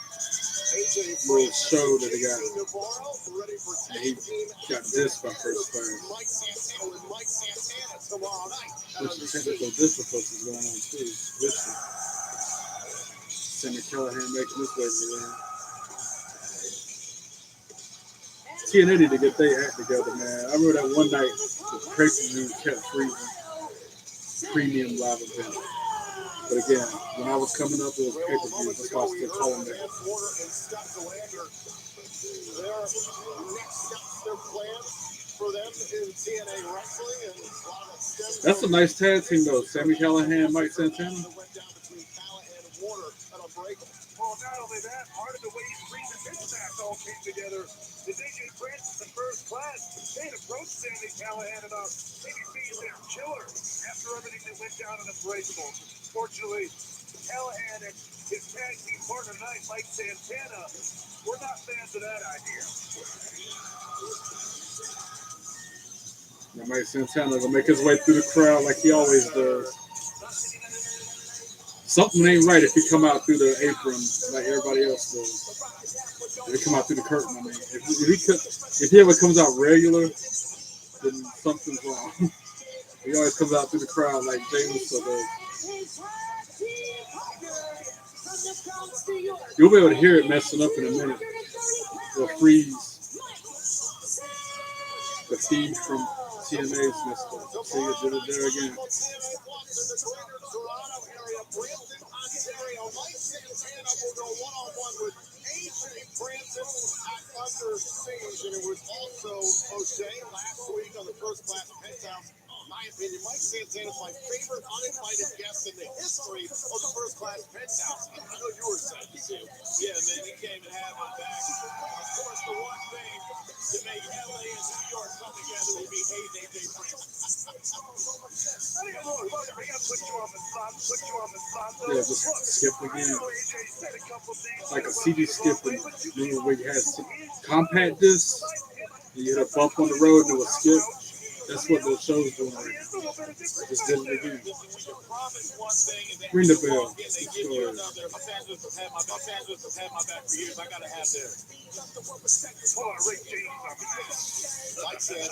little show that they got. And he got dissed by first class. There's some technical difficulties going on too. Listen. Sami Callihan making this way around. TNA need to get their act together, man. I remember that one night the pay-per-view kept freezing. Premium live event. But again, when I was coming up, it was pay-per-view. That's why I still call them that. That's a nice tag team, though. Sami Callihan, Mike Santana. Well, not only that, part of the way these recent mismatch all came together is AJ Francis in first class. They had approached Sami Callihan about maybe being their killer after everything that went down in Unbreakable. Fortunately, Callihan and his tag team partner tonight, Mike Santana, were not fans of that idea. Now, Mike Santana will make his way through the crowd like he always does. Something ain't right if he come out through the apron like everybody else does. If he come out through the curtain, I mean. If he ever comes out regular, then something's wrong. He always comes out through the crowd like James does. You'll be able to hear it messing up in a minute. They'll freeze. The feed from TNA's messed up. See, it did it there again. Mike Santana will go one-on-one with AJ Francis at Under Siege, and it was also O'Shea last week on the First Class Penthouse my opinion, Mike Santana is my favorite uninvited guest in the history of the First Class Penthouse. I know you were sad to see him. Yeah, man, he came and had my back. Of course, the one thing to make LA and New York come together would be hating AJ Francis. I gotta put you on the spot. Yeah, just skip again. Like a CD skip. Remember where you had compact disc, you had a bump on the road and it was skip. That's what the show's doing right now. Just did it again. Ring the bell. My fans have had my back for years. I gotta have theirs. Like Santana,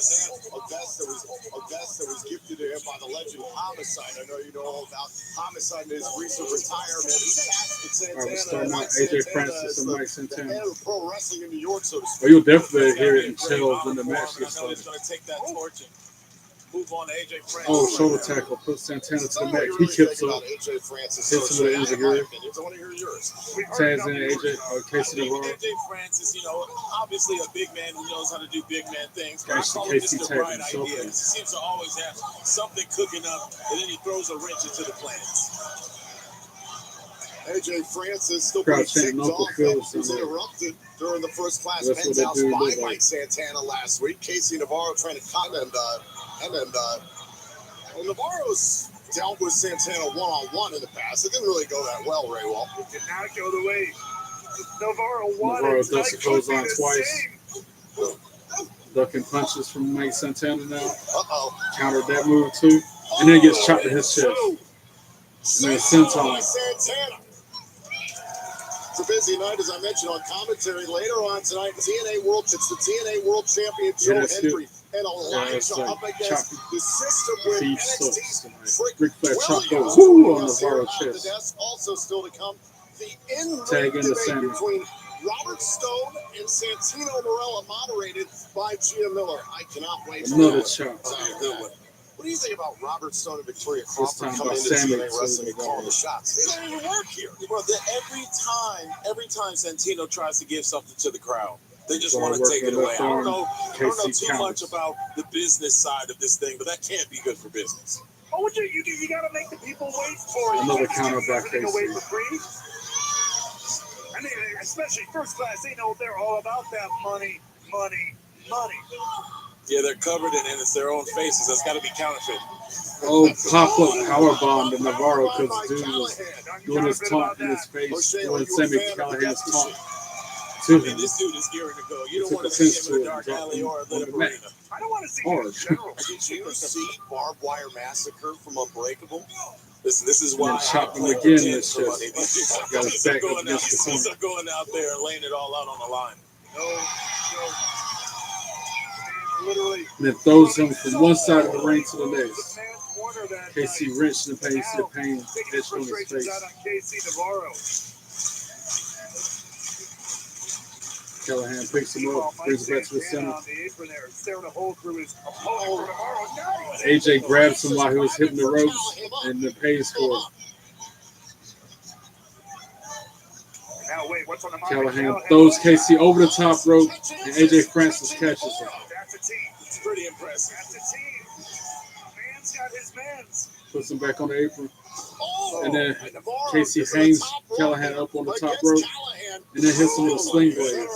a vest that was gifted to him by the legend Homicide. I know you know all about Homicide and his recent retirement. All right, we're starting out AJ Francis and Mike Santana. The head of pro wrestling in New York, so to speak. Well, you'll definitely hear it in chills when the match gets started. It's gonna take that torch and move on to AJ Francis. Oh, shoulder tackle. Put Santana to the mat. He kicks up. Hits him with an injury. Tags in AJ, Casey Navarro. AJ Francis, you know, obviously a big man who knows how to do big man things. Actually, Casey just the right idea. He seems to always have something cooking up, and then he throws a wrench into the plans. AJ Francis still pretty ticked off. Was interrupted during the First Class Penthouse by Mike Santana last week. Casey Navarro trying to cut and Navarro's dealt with Santana one-on-one in the past. It didn't really go that well, Ray Wall. It did not go the way Navarro wanted. Navarro ducks the close on twice. Ducking punches from Mike Santana now. Countered that move too. And then gets chopped in his chest. And then senton. It's a busy night, as I mentioned on commentary. Later on tonight, it's the TNA World Champion Joe Hendry and Elijah up against the system with NXT Ric Flair chopped on Navarro's chest. Also still to come, the Tag in the debate between Robert Stone and Santino Marella, moderated by Gia Miller. I cannot wait for another chop. What do you think about Robert Stone and Victoria Crawford coming into TNA Wrestling and calling the shots? They don't even work here. Well, every time Santino tries to give something to the crowd, they just want to take it away. I don't know too much about the business side of this thing, but that can't be good for business. Oh, you got to make the people wait for it. Another counter by Casey. Away for free. I mean, especially First Class, they know they're all about that money. Yeah, they're covered in it. It's their own faces. That's got to be counterfeit. Oh, pop-up powerbomb to Navarro because dude was doing his taunt in his face, doing Sammy Callahan's taunt to him. This dude is gearing to go. You don't want to see him in a dark alley or a lit up arena. I don't want to see him in general. Did you see Barbed Wire Massacre from Unbreakable? Listen, this is why I play again this shit. Got his back up against the corner. They're going out there and laying it all out on the line. No. Literally. And then throws him from one side of the ring to the next. Casey wrenched the pain, etched on his face. Callahan picks him up, brings him back to the center. AJ grabs him while he was hitting the ropes and then pays for it. Now wait, what's on the Callahan throws Casey over the top rope, and AJ Francis catches him. That's a team. It's pretty impressive. That's a team. Man's got his mans. Puts him back on the apron. And then Casey hangs Callahan up on the top rope, and then hits him with a sling blade.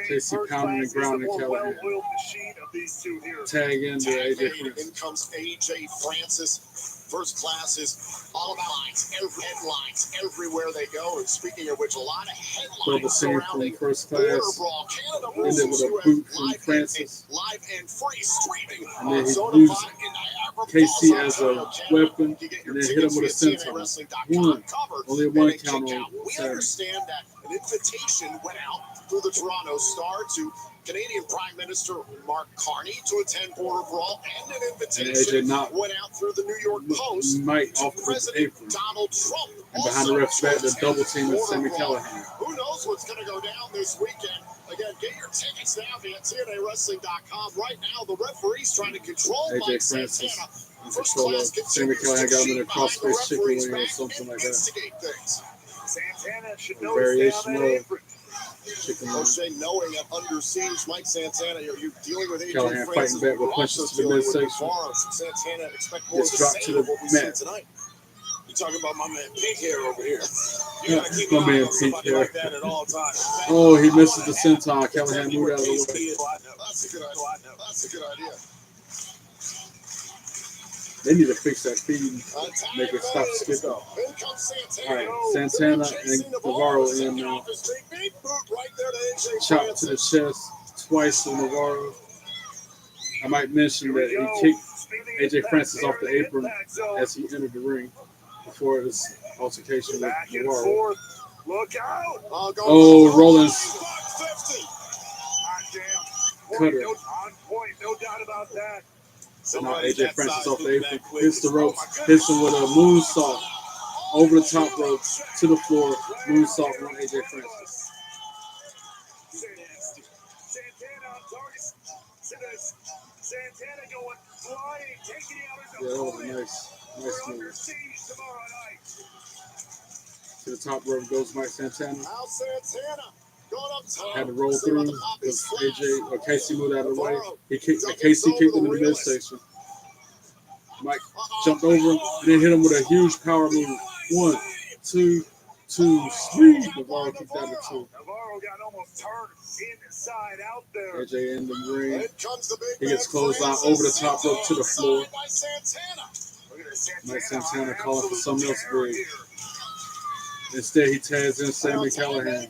Casey pounding and grounding Callahan. Tag in to AJ Francis. In comes AJ Francis. First Class is all about headlines everywhere they go. And speaking of which, a lot of headlines surrounding First Class. Border Brawl Canada ended with a boot from Francis. Live and free streaming. And then he used Casey as a weapon, and then hit him with a senton. Only one count on We understand that an invitation went out through the Toronto Star to Canadian Prime Minister Mark Carney to attend Border Brawl, and an invitation went out through the New York Post to President Donald Trump. And behind the ref's back, the double team of Sammy Callahan. Who knows what's going to go down this weekend? Again, get your tickets now via TNAWrestling.com. Right now, the referee's trying to control Mike Santana. First Class Sammy Callahan got him in a crossface chicken wing or something like that. Santana should know variation to stay on that apron. O'Shea knowing that under siege, Mike Santana, you're dealing with AJ Callahan Francis, fighting back with but punches also to the dealing with midsection. Navarro. Santana expect more of Gets the dropped to same of the what we see mat. tonight. You talking about my man Pink Hair over here. You Yeah, gotta keep my an eye man on somebody Pink Hair. like that at all times. Oh, he misses the senton. Callahan moved out of the way. That's a good idea. That's a good idea. They need to fix that feed and make it stop skipping. All right, Santana and Navarro in now. Chop to the chest twice to Navarro. I might mention that he kicked AJ Francis off the apron as he entered the ring before his altercation with Navarro. Look out! Oh, Rollins cutter. On point, no doubt about that. So now AJ Francis off the apron, hits the ropes, hits him with a moonsault over the top rope to the floor. Moonsault on AJ Francis. Santana on target. Santana going flying, taking out his Yeah, that was a nice move. To the top rope goes Mike Santana. Had to roll through because AJ or Casey moved out of the way. Casey kicked him in the midsection. Mike jumped over him and then hit him with a huge power move. 1, 2, 2, 3. Navarro kicked out of 2. Navarro got almost turned inside out there. AJ in the ring. He gets closed out over the top rope to the floor. Mike Santana calling for something else big. Instead, he tags in Sami Callahan.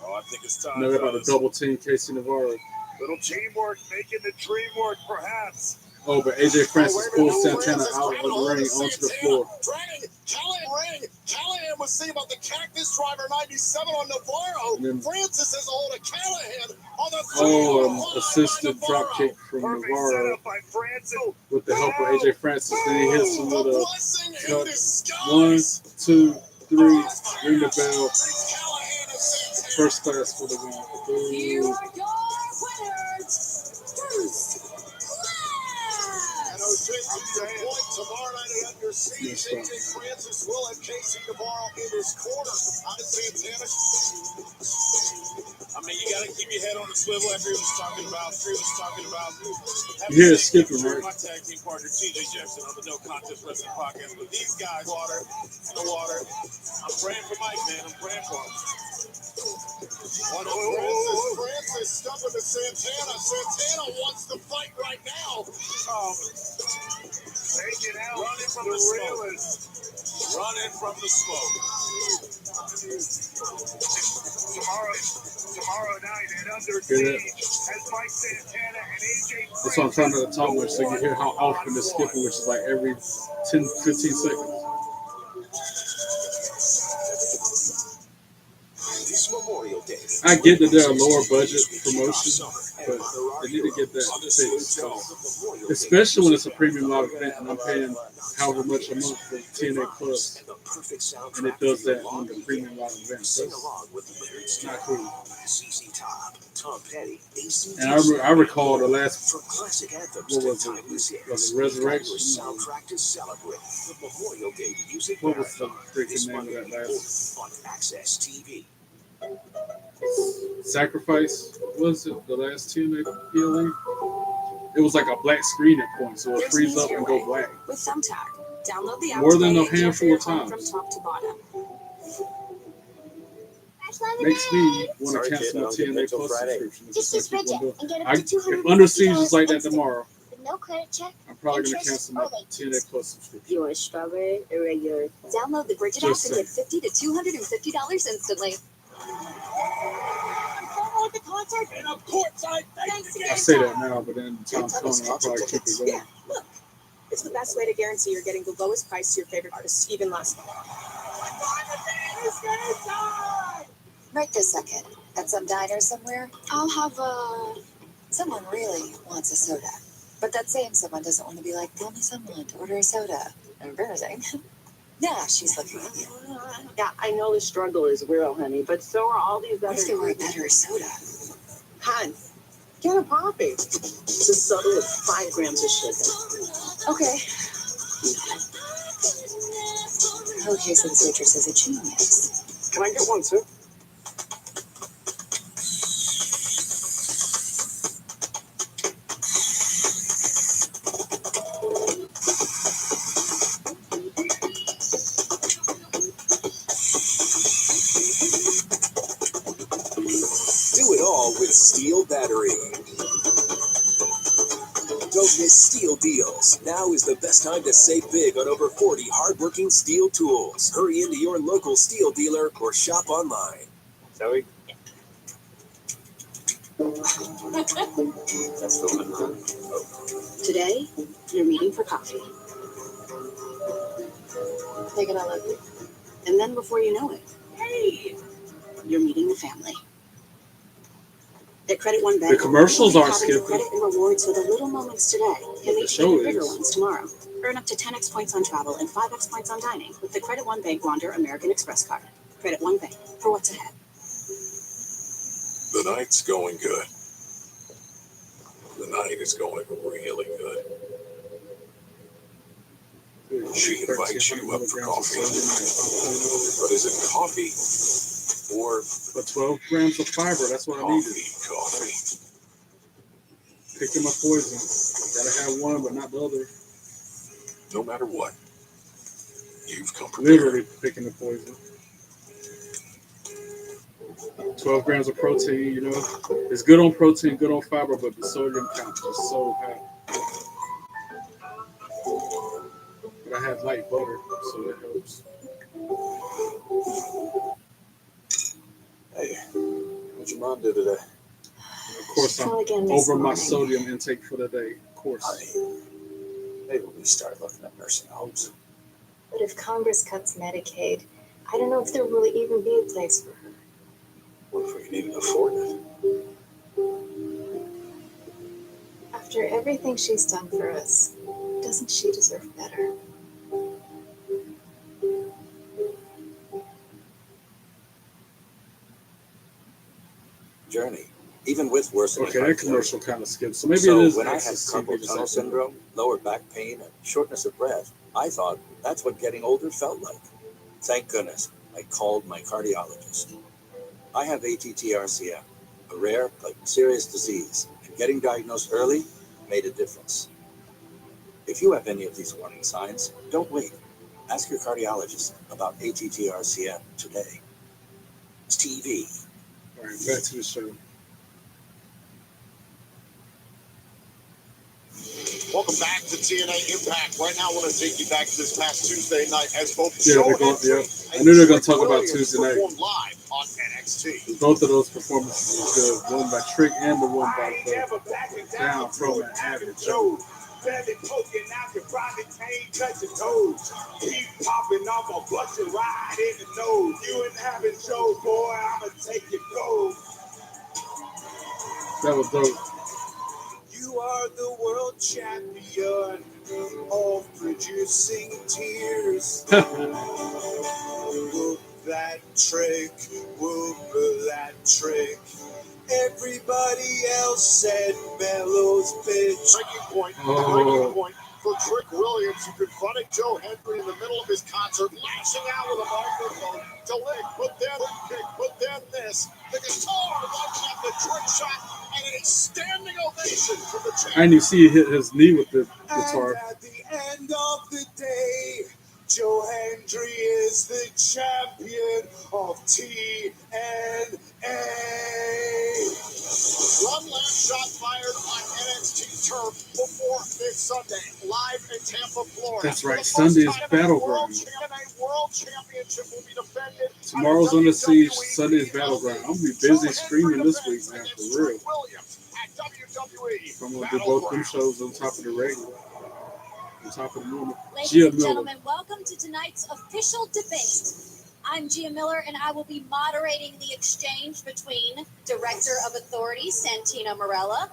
Oh, I think it's time. Now they're about to double team Casey Navarro. Little teamwork, making the dream work, perhaps. Oh, but AJ Francis pulls Santana out of the ring onto the floor. Callahan was saying about the Cactus Driver 97 on Navarro. Francis has hold of Callahan on the assisted drop kick from Navarro with the help of AJ Francis. Then he hits him with a cut. 1, 2, 3. Ring the bell. First class for the win. Here are your winners. Bruce. Tomorrow night at Under Siege, AJ Francis will have Casey Navarro in his corner. Santana. I mean, you got to keep your head on the swivel. Everyone was talking about. Yeah, skipping, right? My tag team partner, TJ Jefferson, on the No Contest Wrestling Podcast. But these guys, the water. I'm praying for Mike, man. I'm praying for him. Francis stumping to Santana. Santana wants to fight right now. Take it out. Running from the smoke. Running from the smoke. Tomorrow night at Under Siege, as Mike Santana and AJ. That's why I'm trying to talk much so you can hear how often they're skipping, which is like every 10, 15 seconds. I get that they're a lower budget promotion, but they need to get that fixed. Especially when it's a premium live event and I'm paying however much a month for TNA Plus, and it does that on the premium live event. That's not cool. And I recall the last, what was it? Was it Resurrection? What was the freaking name of that last? Sacrifice, was it the last TNA PLE? It was like a black screen at points, so it freeze up and go black. With Thumbtack, download the app More than a today handful of from times. top to bottom. Makes me want to cancel my TNA Plus subscription. Just use Bridget and get up to If Under Siege is like that tomorrow, with no credit check, I'm probably going to interest, cancel my or late fees. TNA Plus subscription. You want strawberry or regular? Download the Bridget Just app and get $50 to $250 instantly. With the concert and a courtside. I say that now, but then time's coming, I'll probably keep it going. Look, it's the best way to guarantee you're getting the lowest price to your favorite artist, even less. Right this second, at some diner somewhere, I'll have someone really wants a soda. But that same someone doesn't want to be like, tell me someone to order a soda. Embarrassing. Yeah, she's looking at you. Yeah, I know the struggle is real, honey, but so are all these What other if there were a better soda? Hon, get a poppy. It's a soda with 5 grams of sugar. Okay. Okay, since waitress is a genius. Can I get one too? Do it all with Steel Battery. Don't miss Steel deals. Now is the best time to save big on over 40 hardworking Steel tools. Hurry into your local Steel dealer or shop online. Zoe? That's the one. Today, you're meeting for coffee. Megan, I love you. And then before you know it, Hey! you're meeting the family. At Credit One Bank, The commercials we'll be are having skipping. credit and rewards for the little moments today can lead to show even bigger is. ones tomorrow. Earn up to 10x points on travel and 5x points on dining with the Credit One Bank Wander American Express card. Credit One Bank for what's ahead. The night's going good. The night is going really good. She invites you up for coffee. But is it coffee or But 12 grams of fiber, that's what I needed. coffee? Picking my poison. Gotta have one, but not the other. No matter what, you've come prepared. Literally picking the poison. 12 grams of protein, you know. It's good on protein, good on fiber, but the sodium count is just so high. But I had light butter, so that helps. Hey, what'd your mom do today? Of course, I'm over my sodium intake for the day. Of course. Maybe we start looking at nursing homes. But if Congress cuts Medicaid, I don't know if there will even be a place for her. What if we can even afford it? After everything she's done for us, doesn't she deserve better? Journey, even with worsening. Okay, that commercial kind of skipped. So maybe So it is. when I had access carpal TV tunnel syndrome, lower back pain, and shortness of breath, I thought that's what getting older felt like. Thank goodness I called my cardiologist. I have ATTR-CM, a rare but serious disease, and getting diagnosed early made a difference. If you have any of these warning signs, don't wait. Ask your cardiologist about ATTR-CM today. It's TV. All right, back to the show. Welcome back to TNA Impact. Right now, I want to take you back to this past Tuesday night as both Yeah, Joe yeah. Hendry I knew they were going to Trick talk about Williams Tuesday night. performed live on NXT. Both of those performances were good. The one by Trick and the one by Down from an Average. Belly poking out your private can't touch your toes. Keep popping off a busted ride in the nose. You ain't having show, boy, I'ma take your gold. That was dope. You are the world champion of producing tears. Whoop that trick, whoop that trick. Everybody else said Mello's bitch. Breaking point for Trick Williams, who confronted Joe Hendry in the middle of his concert, lashing out with a microphone to lick, but then this. The guitar running at the trick shot, and a standing ovation for the champion. I didn't even see he hit his knee with the guitar. And at the end of the day, Joe Hendry is the champion of TNA. One last shot fired on NXT turf before this Sunday, live in Tampa, Florida. That's right, Sunday's Battleground. World Championship will be defended. Tomorrow's on the siege, Sunday's Battleground. I'm going to be busy streaming this week, man, for real. I'm going to do both them shows on top of the radio. On top of the normal. Ladies and gentlemen, welcome to tonight's official debate. I'm Gia Miller, and I will be moderating the exchange between Director of Authority, Santino Marella,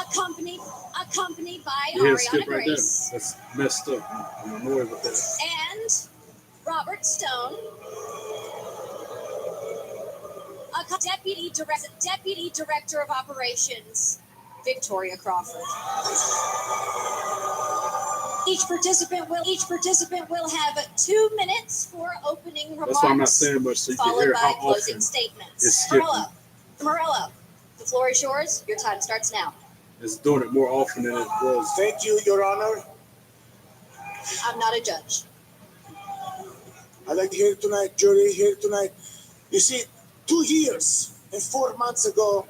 accompanied by Ariana Grace. That's messed up. I'm annoyed with that. And Robert Stone, Deputy Director of Operations, Victoria Crawford. Each participant will have 2 minutes for opening remarks. That's why I'm not saying much, so you can hear how closing often statements. it's skipping. Morello, the floor is yours. Your time starts now. It's doing it more often than it was. Thank you, Your Honor. I'm not a judge. I'd like to hear tonight, jury, here tonight. You see, 2 years and 4 months ago,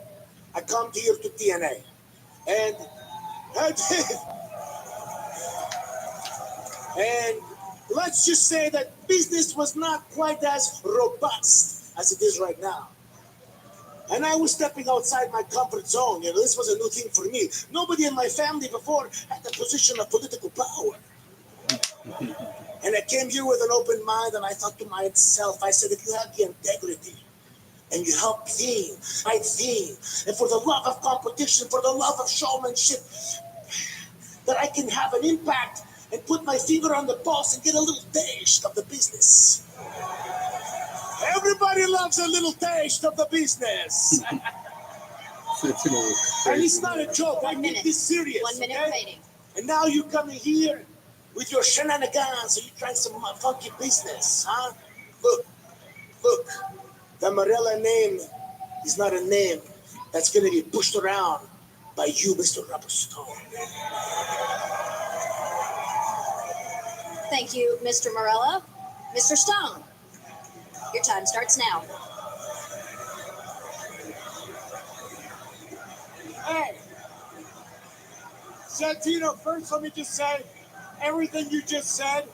I come here to TNA. And let's just say that business was not quite as robust as it is right now. And I was stepping outside my comfort zone. You know, this was a new thing for me. Nobody in my family before had a position of political power. And I came here with an open mind, and I thought to myself, I said, if you have the integrity and you help me, right thing, and for the love of competition, for the love of showmanship, that I can have an impact and put my finger on the pulse and get a little taste of the business. Everybody loves a little taste of the business. And it's not a joke. I take this serious. 1 minute remaining. And now you coming here with your shenanigans and you trying some funky business, huh? Look, the Marella name is not a name that's going to be pushed around by you, Mr. Robert Stone. Thank you, Mr. Morella. Mr. Stone, your time starts now. Hey, Santino, first let me just say, everything you just said,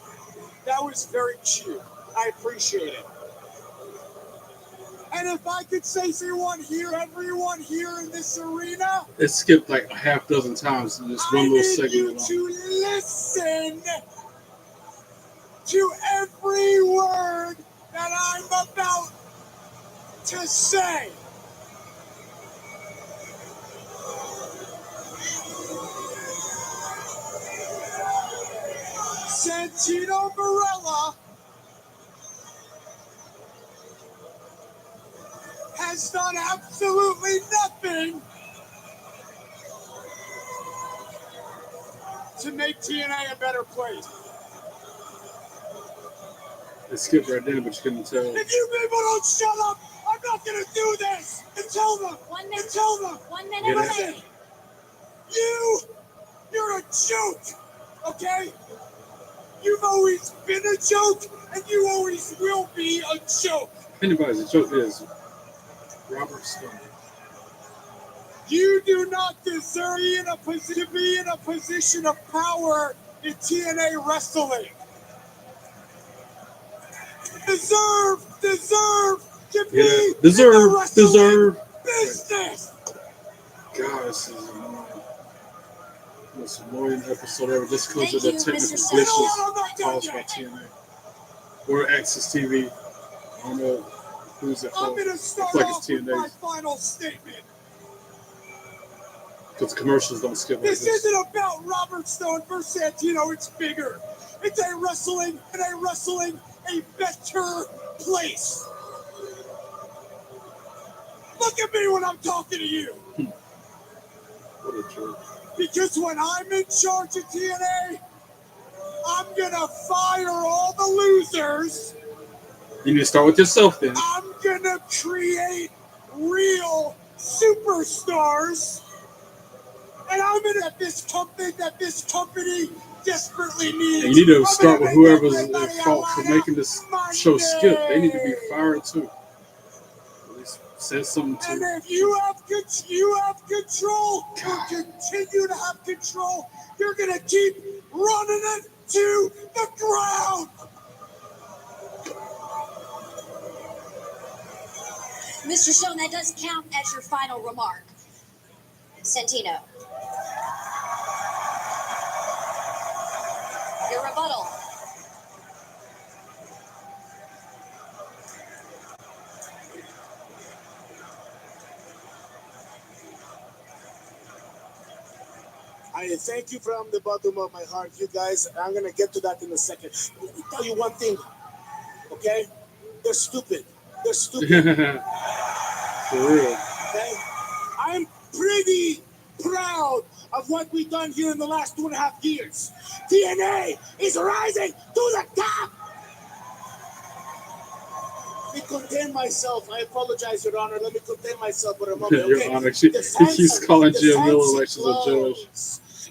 that was very cute. I appreciate it. And if I could say everyone here in this arena, It skipped like a half dozen times in this one little segment. I need you to listen to every word that I'm about to say. Santino Marella has done absolutely nothing to make TNA a better place. It skipped right there, but you couldn't tell. If you people don't shut up, I'm not going to do this. And tell them. 1 minute. And tell them. 1 minute remaining. You're a joke, okay? You've always been a joke, and you always will be a joke. If anybody's a joke, is Robert Stone. You do not deserve to be in a position of power in TNA wrestling. Deserve to be in the wrestling business. God, this is annoying. Most annoying episode ever, just because of the technical glitches caused by TNA or Access TV. I don't know who's at fault. I'm going to start like off with my final statement. Because commercials don't skip like this. This isn't about Robert Stone versus Santino. It's bigger. It's a wrestling a better place. Look at me when I'm talking to you. What a jerk. Because when I'm in charge of TNA, I'm gonna fire all the losers. You need to start with yourself then. I'm gonna create real superstars. And I'm gonna this company desperately needs. And you need to start with whoever's at fault for making this show skip. They need to be fired too. At least say something to. And if you have control, or continue to have control, you're gonna keep running it to the ground. Mr. Stone, that does count as your final remark. Santino. Your rebuttal. I thank you from the bottom of my heart, you guys. I'm going to get to that in a second. Let me tell you one thing, okay? They're stupid. They're stupid. For real. Okay? I'm pretty proud of what we've done here in the last 2.5 years. TNA is rising to the top. Let me contain myself. I apologize, Your Honor. Let me contain myself for a moment. Okay? Your Honor, he keeps calling Jim Miller like she's a judge.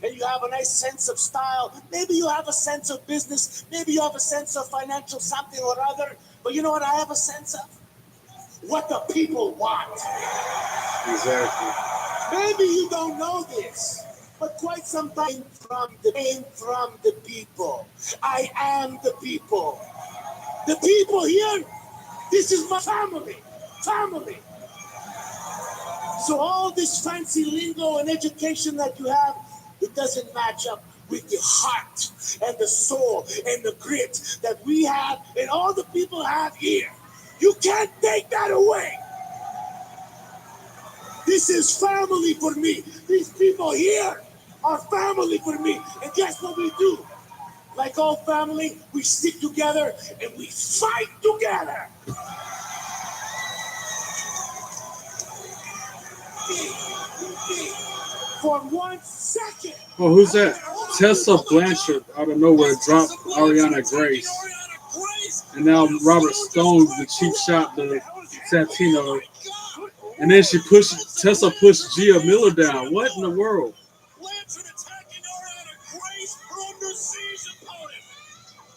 and you have a nice sense of style. Maybe you have a sense of business. Maybe you have a sense of financial something or other. But you know what I have a sense of? What the people want. Exactly. Maybe you don't know this, but quite some time from the people. I am the people. The people here, this is my family. Family. So all this fancy lingo and education that you have, it doesn't match up with the heart and the soul and the grit that we have and all the people have here. You can't take that away. This is family for me. These people here are family for me. And guess what we do? Like all family, we stick together and we fight together. For 1 second. Oh, who's that? Tessa Blanchard out of nowhere dropped Ariana Grace. And now Robert Stone, the cheap shot to Santino. And then Tessa pushed Gia Miller down. What in the world? Blanchard attacking Ariana Grace, her under siege opponent.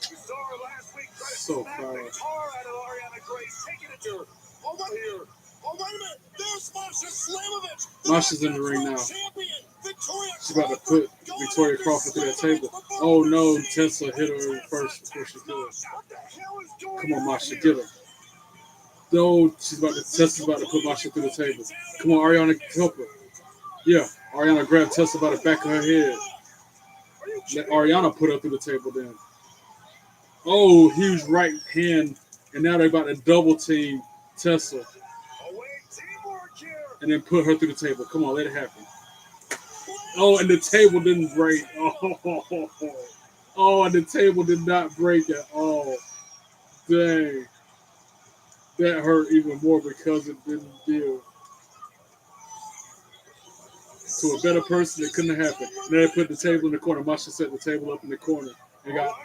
We saw her last week try to So smack foul. the tar out of Ariana Grace, taking it to her. Oh, my here. Oh, wait a minute. There's Masha Slamovich. Masha's in the ring now. Champion. Victoria She's about to put Victoria Crawford through that table. Oh no, Tessa hit her first before she could. Come on, Masha, get her. No, Tessa's about to put Masha through the table. Come on, Ariana, help her. Yeah, Ariana grabbed Tessa by the back of her head. Let Ariana put her through the table then. Oh, huge right hand. And now they're about to double team Tessa. And then put her through the table. Come on, let it happen. Oh, and the table didn't break. Oh, and the table did not break at all. Dang. That hurt even more because it didn't deal. To a better person, it couldn't have happened. Then they put the table in the corner. Masha set the table up in the corner and got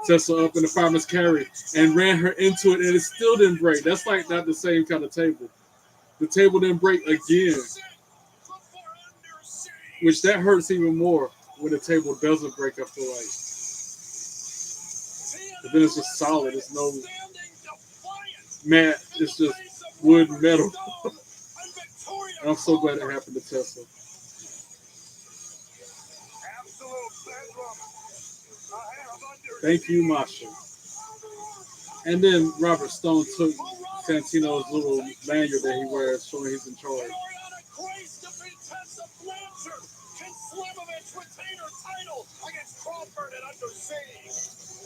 Tessa up in the fireman's carry and ran her into it, and it still didn't break. That's like not the same kind of table. The table didn't break again, which that hurts even more when the table doesn't break, I feel like. But then it's just solid. It's no mat. It's just wood and metal. And I'm so glad it happened to Tessa. Thank you, Masha. And then Robert Stone took Santino's little lanyard that he wears, showing he's in charge.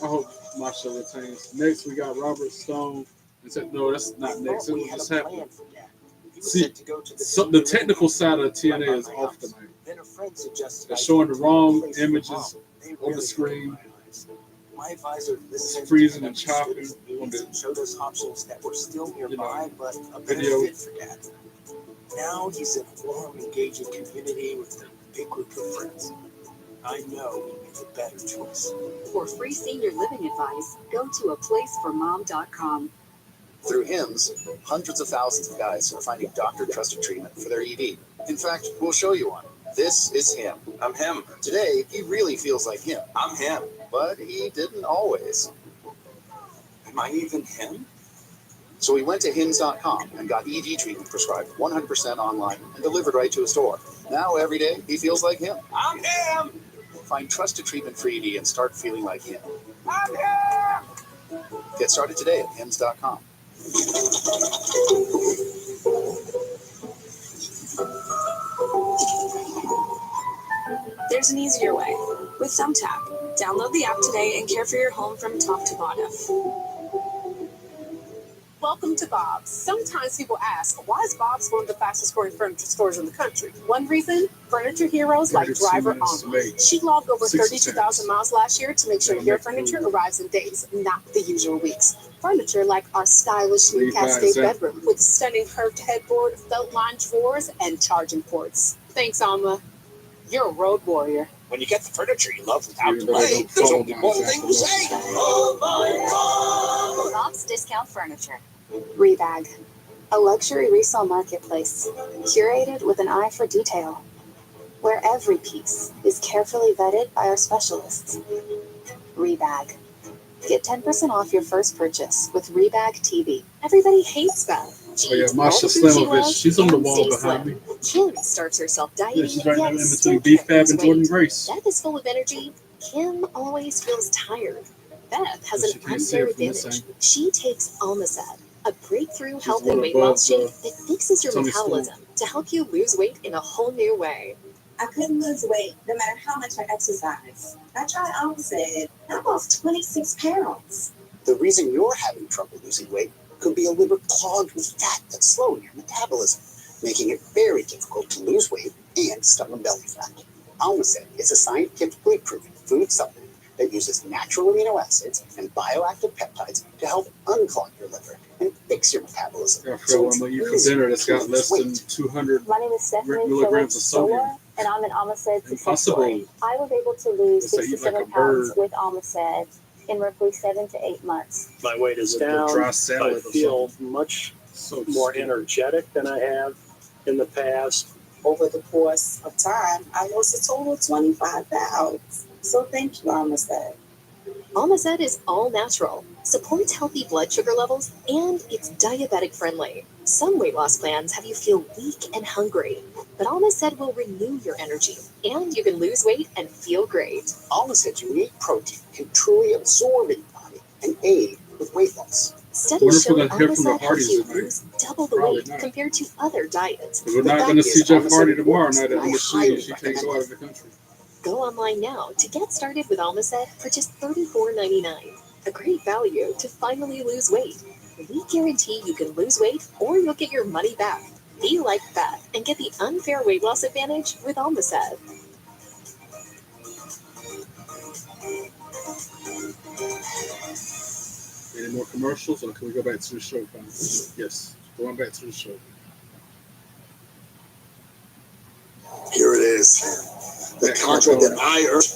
I hope Masha retains. Next, we got Robert Stone. No, that's not next. It just happened. See, so the technical side of TNA is off tonight. They're showing the wrong images on the screen. My advisor It's freezing and chopping on the showed us options that were still nearby, but a better video. fit for Dad. Now he's in a warm, engaging community with a big group of friends. I know he made a better choice. For free senior living advice, go to aplaceformom.com. Through HIMS, hundreds of thousands of guys are finding doctor-trusted treatment for their ED. In fact, we'll show you one. This is him. I'm him. Today, he really feels like him. I'm him. But he didn't always. Am I even him? So he went to HIMS.com and got ED treatment prescribed 100% online and delivered right to his door. Now, every day, he feels like him. I'm him. Find trusted treatment for ED and start feeling like him. I'm him. Get started today at HIMS.com. There's an easier way with Thumbtack. Download the app today and care for your home from top to bottom. Welcome to Bob's. Sometimes people ask, why is Bob's one of the fastest growing furniture stores in the country? One reason, furniture heroes like driver Alma. She logged over 32,000 miles last year to make sure your furniture arrives in days, not the usual weeks. Furniture like our stylish new Cascade bedroom with stunning curved headboard, felt lined drawers, and charging ports. Thanks, Alma. You're a road warrior. When you get the furniture you love without delay, there's only one thing to say. Oh my God! Bob's Discount Furniture. Rebag, a luxury resale marketplace, curated with an eye for detail. where every piece is carefully vetted by our specialists. Rebag. Get 10% off your first purchase with Rebag TV. Everybody hates that. Oh yeah, Masha Slamovich, she's on the wall behind me. Kim starts herself dieting. Yeah, she's right now in between B-Fab and Jordan Grace. Beth is full of energy. Kim always feels tired. Beth has an unfair advantage. She takes Almacet, a breakthrough health and weight loss shake that fixes your metabolism to help you lose weight in a whole new way. I couldn't lose weight no matter how much I exercise. I tried Almacet. I lost 26 pounds. The reason you're having trouble losing weight could be a liver clogged with fat that's slowing your metabolism, making it very difficult to lose weight and stomach belly fat. Almacet is a scientifically proven food supplement that uses natural amino acids and bioactive peptides to help unclog your liver and fix your metabolism. Yeah, Phil, I'm gonna eat for dinner that's got less than 200 My name is Stephanie milligrams of sodium. And I'm an Almacet success Impossible. story. I was able to lose It's like eat 67 like a pounds bird. with Almacet in roughly 7 to 8 months. My weight is With a down. dry salad I or feel much more energetic than I have in the past. Over the course of time, I lost a total of 25 pounds. So thank you, Almacet. Almacet is all natural, supports healthy blood sugar levels, and it's diabetic friendly. Some weight loss plans have you feel weak and hungry, but Almacet will renew your energy, and you can lose weight and feel great. Almacet's unique protein can truly absorb in your body and aid with weight loss. Studies show Almacet helps you lose double the weight compared to other diets. We're not going to see Jeff Hardy tomorrow night at NBC. She can't go out of the country. Go online now to get started with Almacet for just $34.99. A great value to finally lose weight. We guarantee you can lose weight or you'll get your money back. Be like Beth and get the unfair weight loss advantage with Almacet. Any more commercials, or can we go back to the show? Yes, going back to the show. Here it is. The contract that I earned.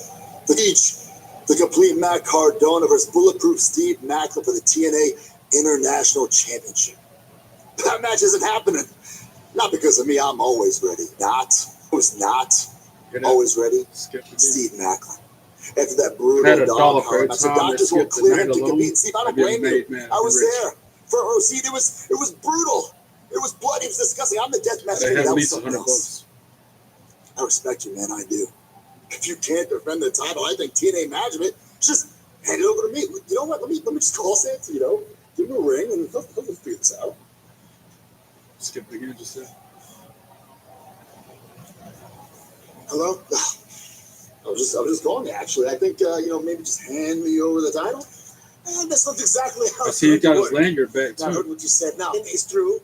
The complete Matt Cardona versus Bulletproof Steve Macklin for the TNA International Championship. That match isn't happening. Not because of me. I'm always ready. Who's not always ready? Steve Macklin. After that brutal dog collar, I said, doctors won't clear him to compete. Steve, I don't blame you. I was there. See, it was brutal. It was bloody. It was disgusting. I'm the death match. They had at least $100. I respect you, man. I do. If you can't defend the title, I think TNA management just hand it over to me. You know what? Let me just call Santos, give him a ring, and he'll figure this out. Skip again, just said. Hello? I was just calling you, actually. I think, maybe just hand me over the title. And that's not exactly how I see he got his lanyard back, too. I heard what you said. Now,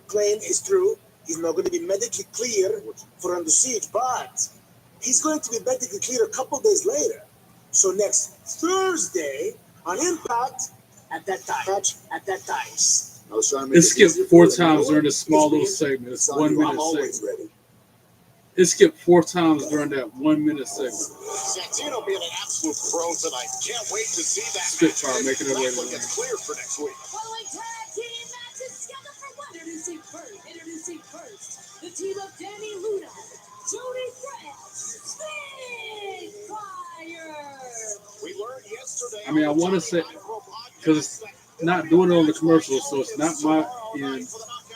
claim is true. He's not going to be medically clear for under siege, but he's going to be medically clear a couple days later. So next Thursday on Impact, at that time. I was trying to make It skipped 4 times during this small little segment. It's 1 minute I'm always segment. ready. It skipped 4 times during that 1 minute segment. Santino being an absolute pro tonight. Can't wait to see that Spitfire making it way to gets cleared for next week. Following tag team matches scheduled for one. Introducing first, the team of Danny Luna, Jody France, Spitfire. We learned yesterday. I mean, I want to say, because it's not doing it on the commercials, so it's not my end.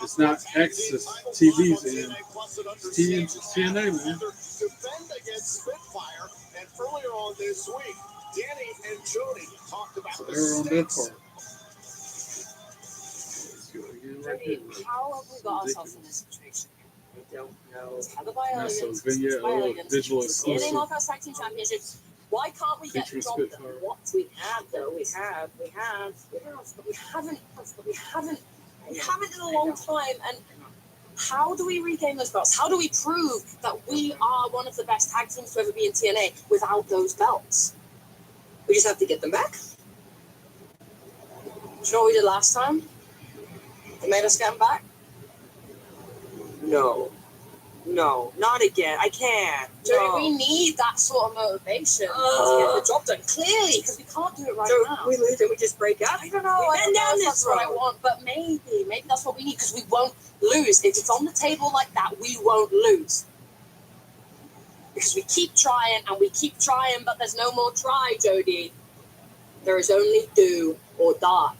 It's not Access TV's end. It's TNA, man. Defend against Spitfire, and earlier on this week, Danny and Jody talked about the They're on that stakes. part. Jody, how have we got ourselves in this situation? I don't know. How the That's a Violins, vignette, digital TNA exclusive. Northwest Tag Team Championships. Why can't we get Featuring the job done? Spitfire. What we have, though, we have, but we haven't in a long time. And how do we regain those belts? How do we prove that we are one of the best tag teams to ever be in TNA without those belts? We just have to get them back. Do you know what we did last time? They made us get them back? No, not again. I can't. Jody, we need that sort of motivation to get the job done. Clearly, because we can't do it right now. We lose it, we just break up. I don't know. That's what I want, but maybe that's what we need, because we won't lose. If it's on the table like that, we won't lose. Because we keep trying and we keep trying, but there's no more try, Jody. There is only do or die.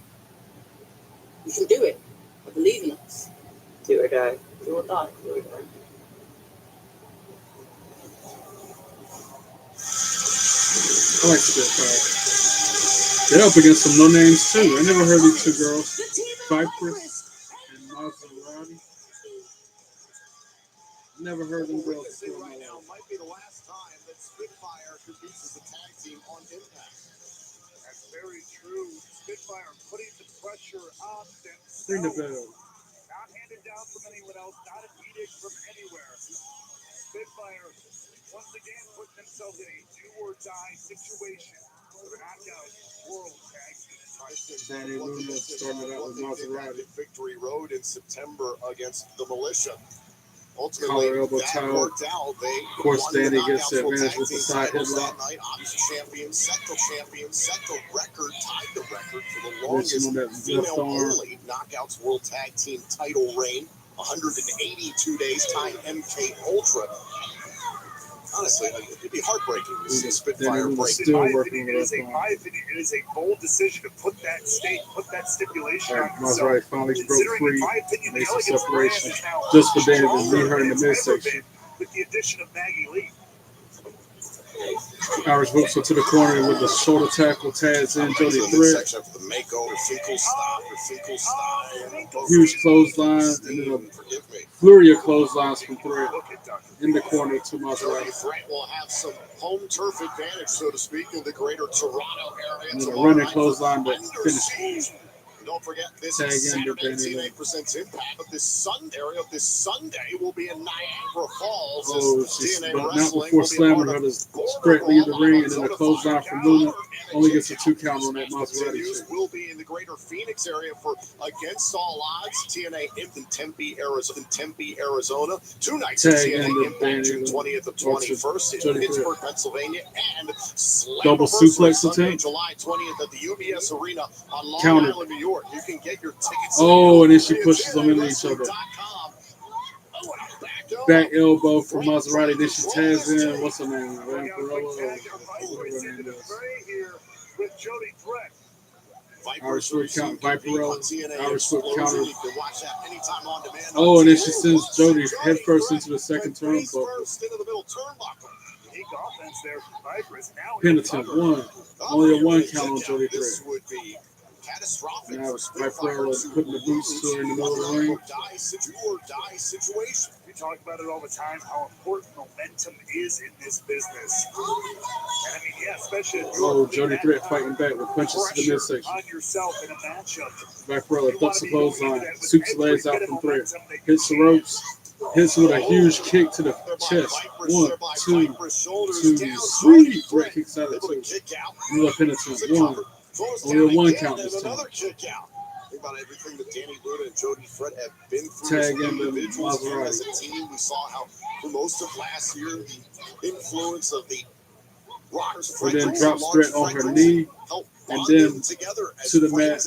You can do it. I believe in us. Do or die. Do or die. Do or die. I like Spitfire. They're up against some no names too. I never heard these two girls. Cypress and Maserati. Never heard them girls before. Right now might be the last time that Spitfire competes as a tag team on Impact. That's very true. Spitfire putting the pressure on themselves. Ring the bell. Not handed down from anyone else, not an edict from anywhere. Spitfire once again put themselves in a do-or-die situation for the knockout world tag team title. Danny Luna started out with Maserati. Victory Road in September against the Militia. Ultimately, that worked out. Of course, Danny gets the advantage with the side headlock. Ops champion, set the record, tied the record for the longest female-only Knockouts World Tag Team title reign. 182 days, tying MK Ultra. Honestly, it'd be heartbreaking to see Spitfire break. In my opinion, it is a bold decision to put that stipulation on Maserati finally broke free. Makes a separation just for Danny to meet her in the midsection. With the addition of Maggie Lee. Irish whips her to the corner with the shoulder tackle, tags in Jody Threat. Huge clothesline and then a flurry of clotheslines from Threat in the corner to Maserati. Threat will have some home turf advantage, so to speak, in the greater Toronto area. And then a running clothesline to finish. Don't forget, this is Saturday, TNA presents Impact. But this Sunday will be in Niagara Falls. Oh, she's not before slamming her to spread leave the ring, and then the clothesline from Luna only gets a 2 count on that Maserati shit. Will be in the greater Phoenix area for Against All Odds, TNA in Tempe, Arizona. 2 nights in TNA Impact, June 20th to 21st in Pittsburgh, Pennsylvania, and double suplex attempt. July 20th at the UBS Arena on Long Island, New York. You can get your tickets. Oh, and then she pushes them into each other. Back elbow from Maserati. Then she tags in. What's her name? Vampirella. Irish whip count. Viperella. Irish whip counter. Oh, and then she sends Jody headfirst into the second turnbuckle. Penitent 1. Only a 1 count on Jody Threat. Now Viperella putting the boots to her in the middle of the ring. We talk about it all the time, how important momentum is in this business. And I mean, yeah, especially if Jody Threat fighting back with punches to the midsection. On yourself in a matchup. Viperella ducks the clothesline, sweeps the legs out from Threat, hits the ropes, hits with a huge kick to the chest. 1, 2, 3. Threat kicks out at 2. Another penitent. 1. Only a 1 count this time. Think about everything that Danny Luna and Jody Threat have been through as individuals and as a team. We saw how, for most of last year, the influence of the Rockers. And then drops Threat on her knee, and then to the mat,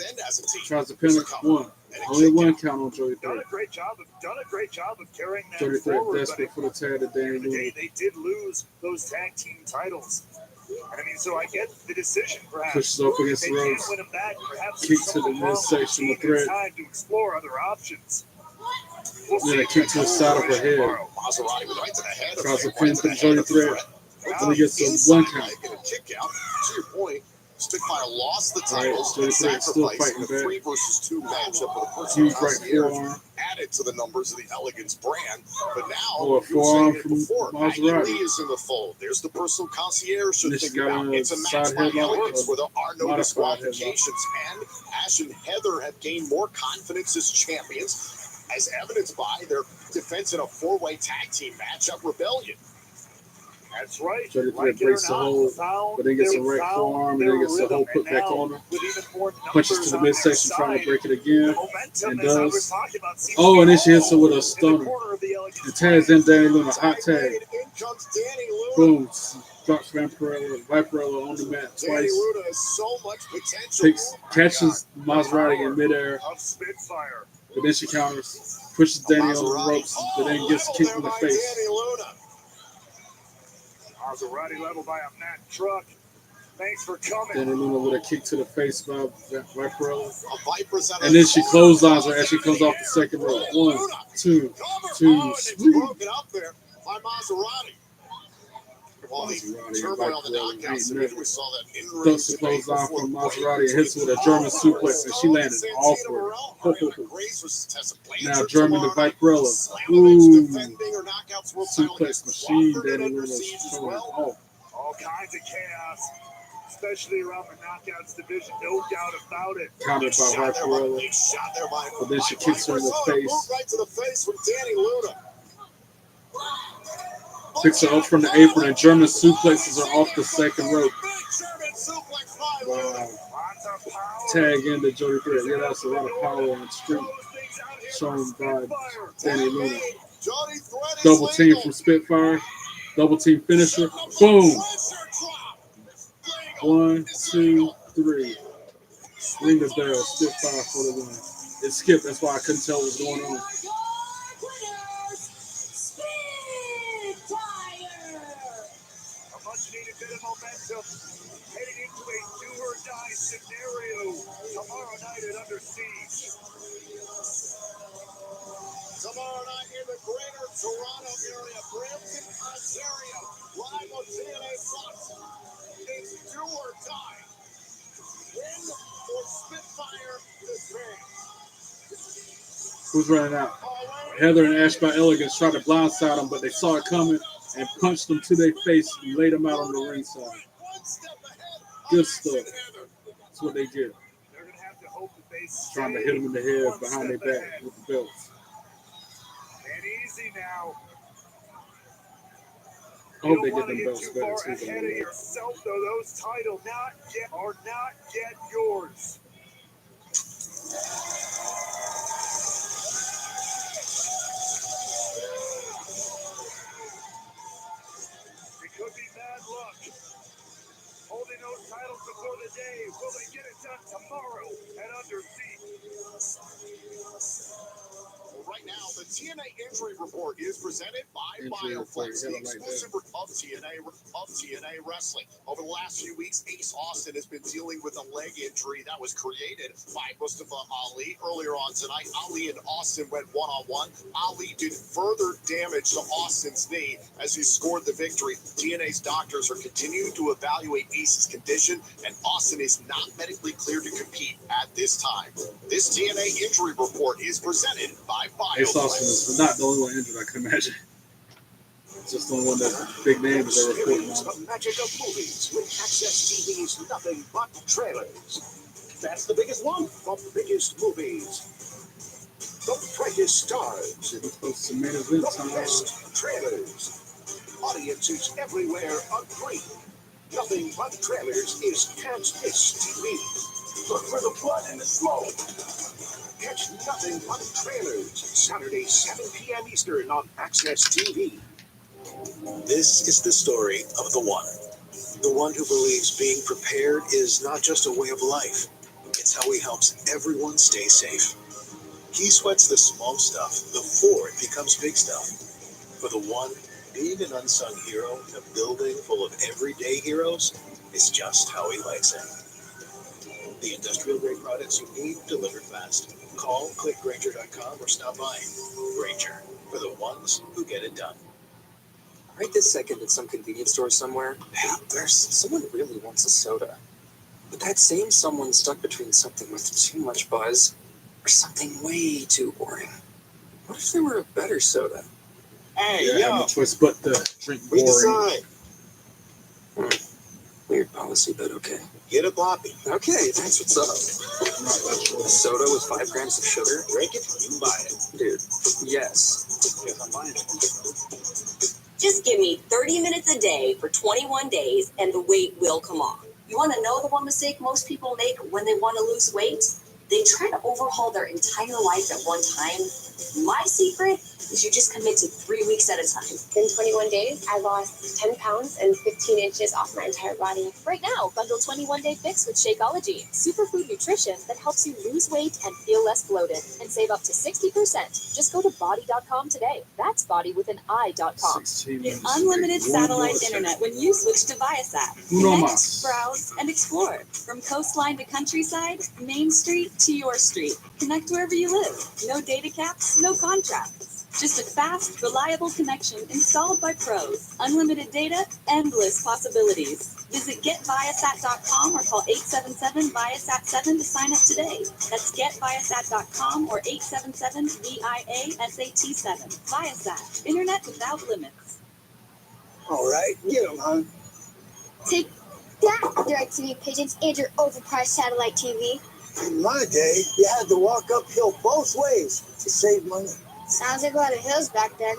tries to pin her. 1. Only 1 count on Jody Threat. Done a great job of carrying that Jody Threat forward. desperate for the tag that Danny Luna. They did lose those tag team titles. I mean, so I get the decision, perhaps. Pushes up against the ropes. Win them back, perhaps kick to the midsection of Threat. Time to explore other options. Then a kick to the side of her head. Tries to pin to Jody Threat. Then he gets a 1 count. Kick out. To your point, Spitfire lost the titles and sacrificed the 3 versus 2 matchup of the huge right forearm added to the numbers of the Elegance brand. But now, a forearm from Maserati is in the fold. There's the personal concierge to think about. It's a match by Elegance where there are no disqualifications. And Ash and Heather have gained more confidence as champions, as evidenced by their defense in a 4-way tag team match at Rebellion. That's right. Jody Threat breaks the hold, but then gets a right forearm, and then gets the hold put back on her. Punches to the midsection, trying to break it again, and does. Oh, and then she hits her with a stunner. And tags in Danny Luna, hot tag. Boom. Drops Viperella on the mat twice. Catches Maserati in midair. But then she counters, pushes Danny on the ropes, but then gets kicked in the face. Maserati leveled by a Mack truck. Thanks for coming. Then Luna with a kick to the face by Viperella. Viper's And then she clotheslines her as she comes off the second rope. 1, 2, 2, it's broken up there by Maserati. Well, the turmoil on the knockouts, we saw that in-ring Ducks the clothesline from Maserati and hits her with a German suplex, and she landed awkward. Now German to Viperella. Ooh. Suplex machine, Danny Luna's showing off. All kinds of chaos, especially around the knockouts division, no doubt about it. Countered by Viperella. But then she kicks her in the face. Right to the face from Danny Luna. Picks her up from the apron and German suplexes her off the second rope. Wow. Tag into Jody Threat. Yeah, that's a lot of power on the street. Shown by Danny Luna. Double team from Spitfire. Double team finisher. Boom. 1, 2, 3. Ring the bell. Spitfire for the win. It skipped. That's why I couldn't tell what was going on. Momentum heading into a do-or-die scenario tomorrow night at Under Siege. Tomorrow night in the greater Toronto area, Brampton, Ontario, live on TNA Plus. It's do or die. Win or Spitfire this thing. Who's running out? Heather and Ash by Elegance tried to blindside them, but they saw it coming and punched them to their face and laid them out on the ringside. Good stuff. That's what they get. Trying to hit them in the head behind their back with the belts. And easy now. I hope they get them belts better too. Ahead of yourself, though, those titles are not yet yours. It could be bad luck. Holding those titles before the day. Will they get it done tomorrow at Under Siege? Well, right now, the TNA injury report is presented by BioFlex, the exclusive of TNA Wrestling. Over the last few weeks, Ace Austin has been dealing with a leg injury that was created by Mustafa Ali. Earlier on tonight, Ali and Austin went one-on-one. Ali did further damage to Austin's knee as he scored the victory. TNA's doctors are continuing to evaluate Ace's condition, and Austin is not medically cleared to compete at this time. This TNA injury report is presented by Ace BioFlex. Austin is not the only one injured, I can imagine. It's just the only one that's big name that they're reporting on. The magic of movies with Access TV's nothing but trailers. That's the biggest one. The biggest movies. The brightest stars. It's the main event The time. best trailers. Audiences everywhere agree. Nothing but trailers is Can't Miss TV. Look for the blood and the smoke. Catch Nothing But Trailers, Saturday, 7 p.m. Eastern on Access TV. This is the story of the one who believes being prepared is not just a way of life, it's how he helps everyone stay safe. He sweats the small stuff before it becomes big stuff. For the one, being an unsung hero in a building full of everyday heroes is just how he likes it. The industrial-grade products you need delivered fast. Call, click Grainger.com or stop by. Grainger, for the ones who get it done. Right this second at some convenience store somewhere, there's someone really wants a soda. But that same someone's stuck between something with too much buzz or something way too boring. What if there were a better soda? Hey, Yeah, I have no choice but to drink we boring. decide. Weird policy, but okay. Get a floppy. Okay, that's what's up. A soda with 5 grams of sugar? Drink it, you buy it. Dude, yes. Because I'm buying it. Just give me 30 minutes a day for 21 days and the weight will come off. You want to know the one mistake most people make when they want to lose weight? They try to overhaul their entire life at one time. My secret is you just commit to 3 weeks at a time. In 21 days, I lost 10 pounds and 15 inches off my entire body. Right now, bundle 21-day fix with Shakeology, superfood nutrition that helps you lose weight and feel less bloated, and save up to 60%. Just go to body.com today. That's body with an I.com. Get unlimited satellite internet when you switch to Viasat. Connect, browse, and explore. From coastline to countryside, Main Street to your street. Connect wherever you live. No data caps, no contracts. Just a fast, reliable connection installed by pros. Unlimited data, endless possibilities. Visit getviasat.com or call 877-VIASAT-7 to sign up today. That's getviasat.com or 877-VIASAT-7. Viasat, internet without limits. All right, get them, hon. Take that, DirecTV pigeons, and your overpriced satellite TV. In my day, you had to walk uphill both ways to save money. Sounds like a lot of hills back then.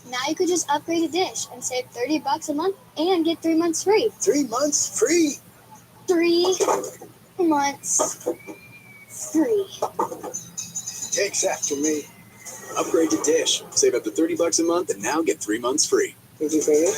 Now you could just upgrade a dish and save $30 a month and get 3 months free. 3 months free? 3 months free. Takes after me. Upgrade to Dish. Save up to $30 a month and now get 3 months free. Did you pay it?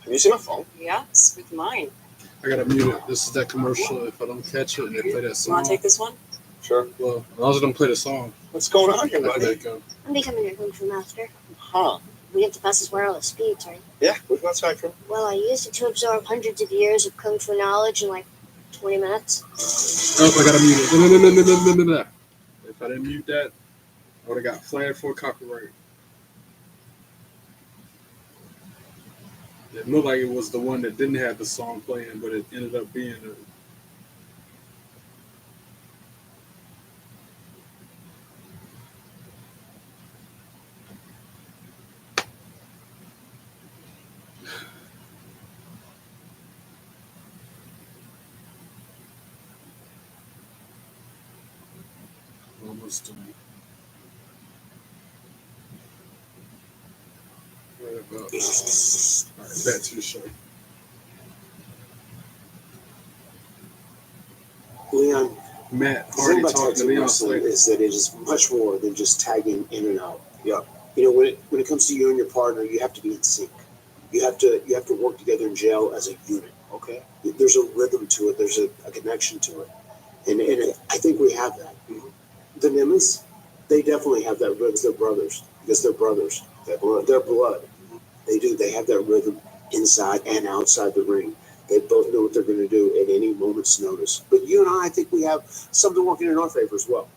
Have you seen my phone? Yeah, it's with mine. I gotta mute it. This is that commercial. If I don't catch it and they play that You song. want to take this one? Sure. Well, as long as I don't play the song. What's going on here, Let buddy? it go. I'm becoming your Kung Fu master. Huh. We get the fastest wireless speeds, right? Yeah, which one's Spectrum? Well, I used it to absorb hundreds of years of Kung Fu knowledge in like 20 minutes. Oh, I gotta mute it. No. If I didn't mute that, I would have got flagged for copyright. It looked like it was the one that didn't have the song playing, but it ended up being a. Almost done. Right about. All right, back to the show. Leon, Matt the thing Hardy about talking tag to team Leon wrestling Slater. is that it is much more than just tagging in and out. Yeah. You know, when it comes to you and your partner, you have to be in sync. You have to work together in jail as a unit. Okay. There's a rhythm to it. There's a connection to it, and I think we have that. Mm-hmm. The Nimmons, they definitely have that rhythm. They're brothers because they're brothers. They're blood. Mm-hmm. They do. They have that rhythm inside and outside the ring. They both know what they're going to do at any moment's notice. But you and I think we have something working in our favor as well,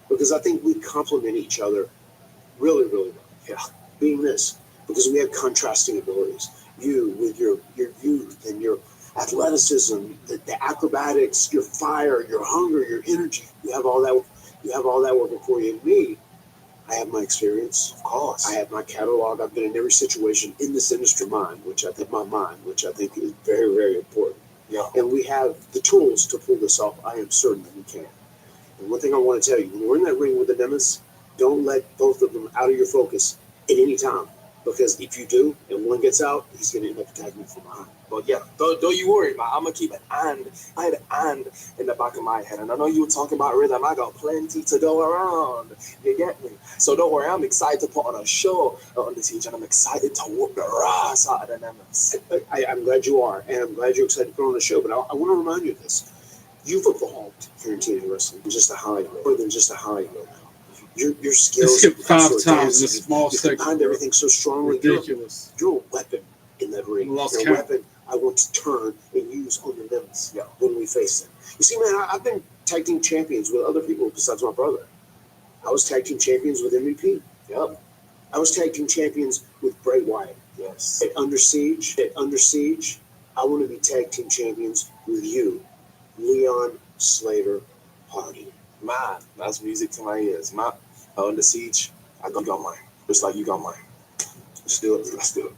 because I think we complement each other really, really well. Yeah, being this, because we have contrasting abilities. You with your youth and your athleticism, the acrobatics, your fire, your hunger, your energy. You have all that. You have all that working for you. And me, I have my experience. Of course, I have my catalog. I've been in every situation in this industry, which I think is very, very important. Yeah. And we have the tools to pull this off. I am certain that we can. And one thing I want to tell you, when we're in that ring with the Nemesis, don't let both of them out of your focus at any time. Because if you do, and one gets out, he's going to end up attacking you from behind. But yeah, don't you worry, man. I'm going to keep an and. I had an and in the back of my head. And I know you were talking about rhythm. I got plenty to go around. You get me? So don't worry. I'm excited to put on a show on the stage. And I'm excited to whoop the ass out of the Nemesis. I'm glad you are. And I'm glad you're excited to put on the show. But I want to remind you of this. You've evolved here in TNA Wrestling. Just a highlight. More than just a highlight now. Your skills. Skip 5 times in a small segment. Behind everything so strongly. Ridiculous. You're a weapon in that ring. You're a weapon I want to turn and use on the Nemesis when we face them. You see, man, I've been tag team champions with other people besides my brother. I was tag team champions with MVP. Yep. I was tag team champions with Bray Wyatt. Yes. At Under Siege, I want to be tag team champions with you, Leon Slater Hardy. Man, that's music to my ears. My Under Siege, I got mine. Just like you got mine. Let's do it. Let's do it.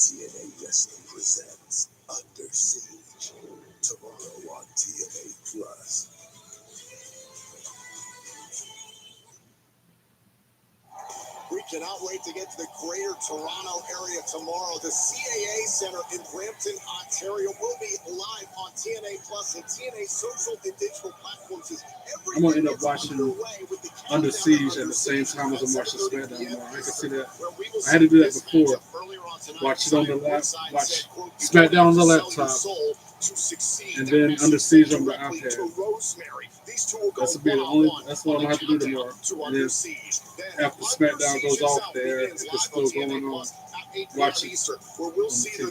TNA Wrestling presents Under Siege tomorrow on TNA Plus. We cannot wait to get to the greater Toronto area tomorrow. The CAA Center in Brampton, Ontario will be live on TNA Plus and TNA social and digital platforms. I'm going to end up watching Under Siege at the same time as I'm watching SmackDown tomorrow. I can see that. I had to do that before. Watch it on the laptop. Watch SmackDown on the laptop. And then Under Siege on the iPad. That's what I'm going to have to do tomorrow. And then after SmackDown goes off there, if it's still going on, watch it on TV.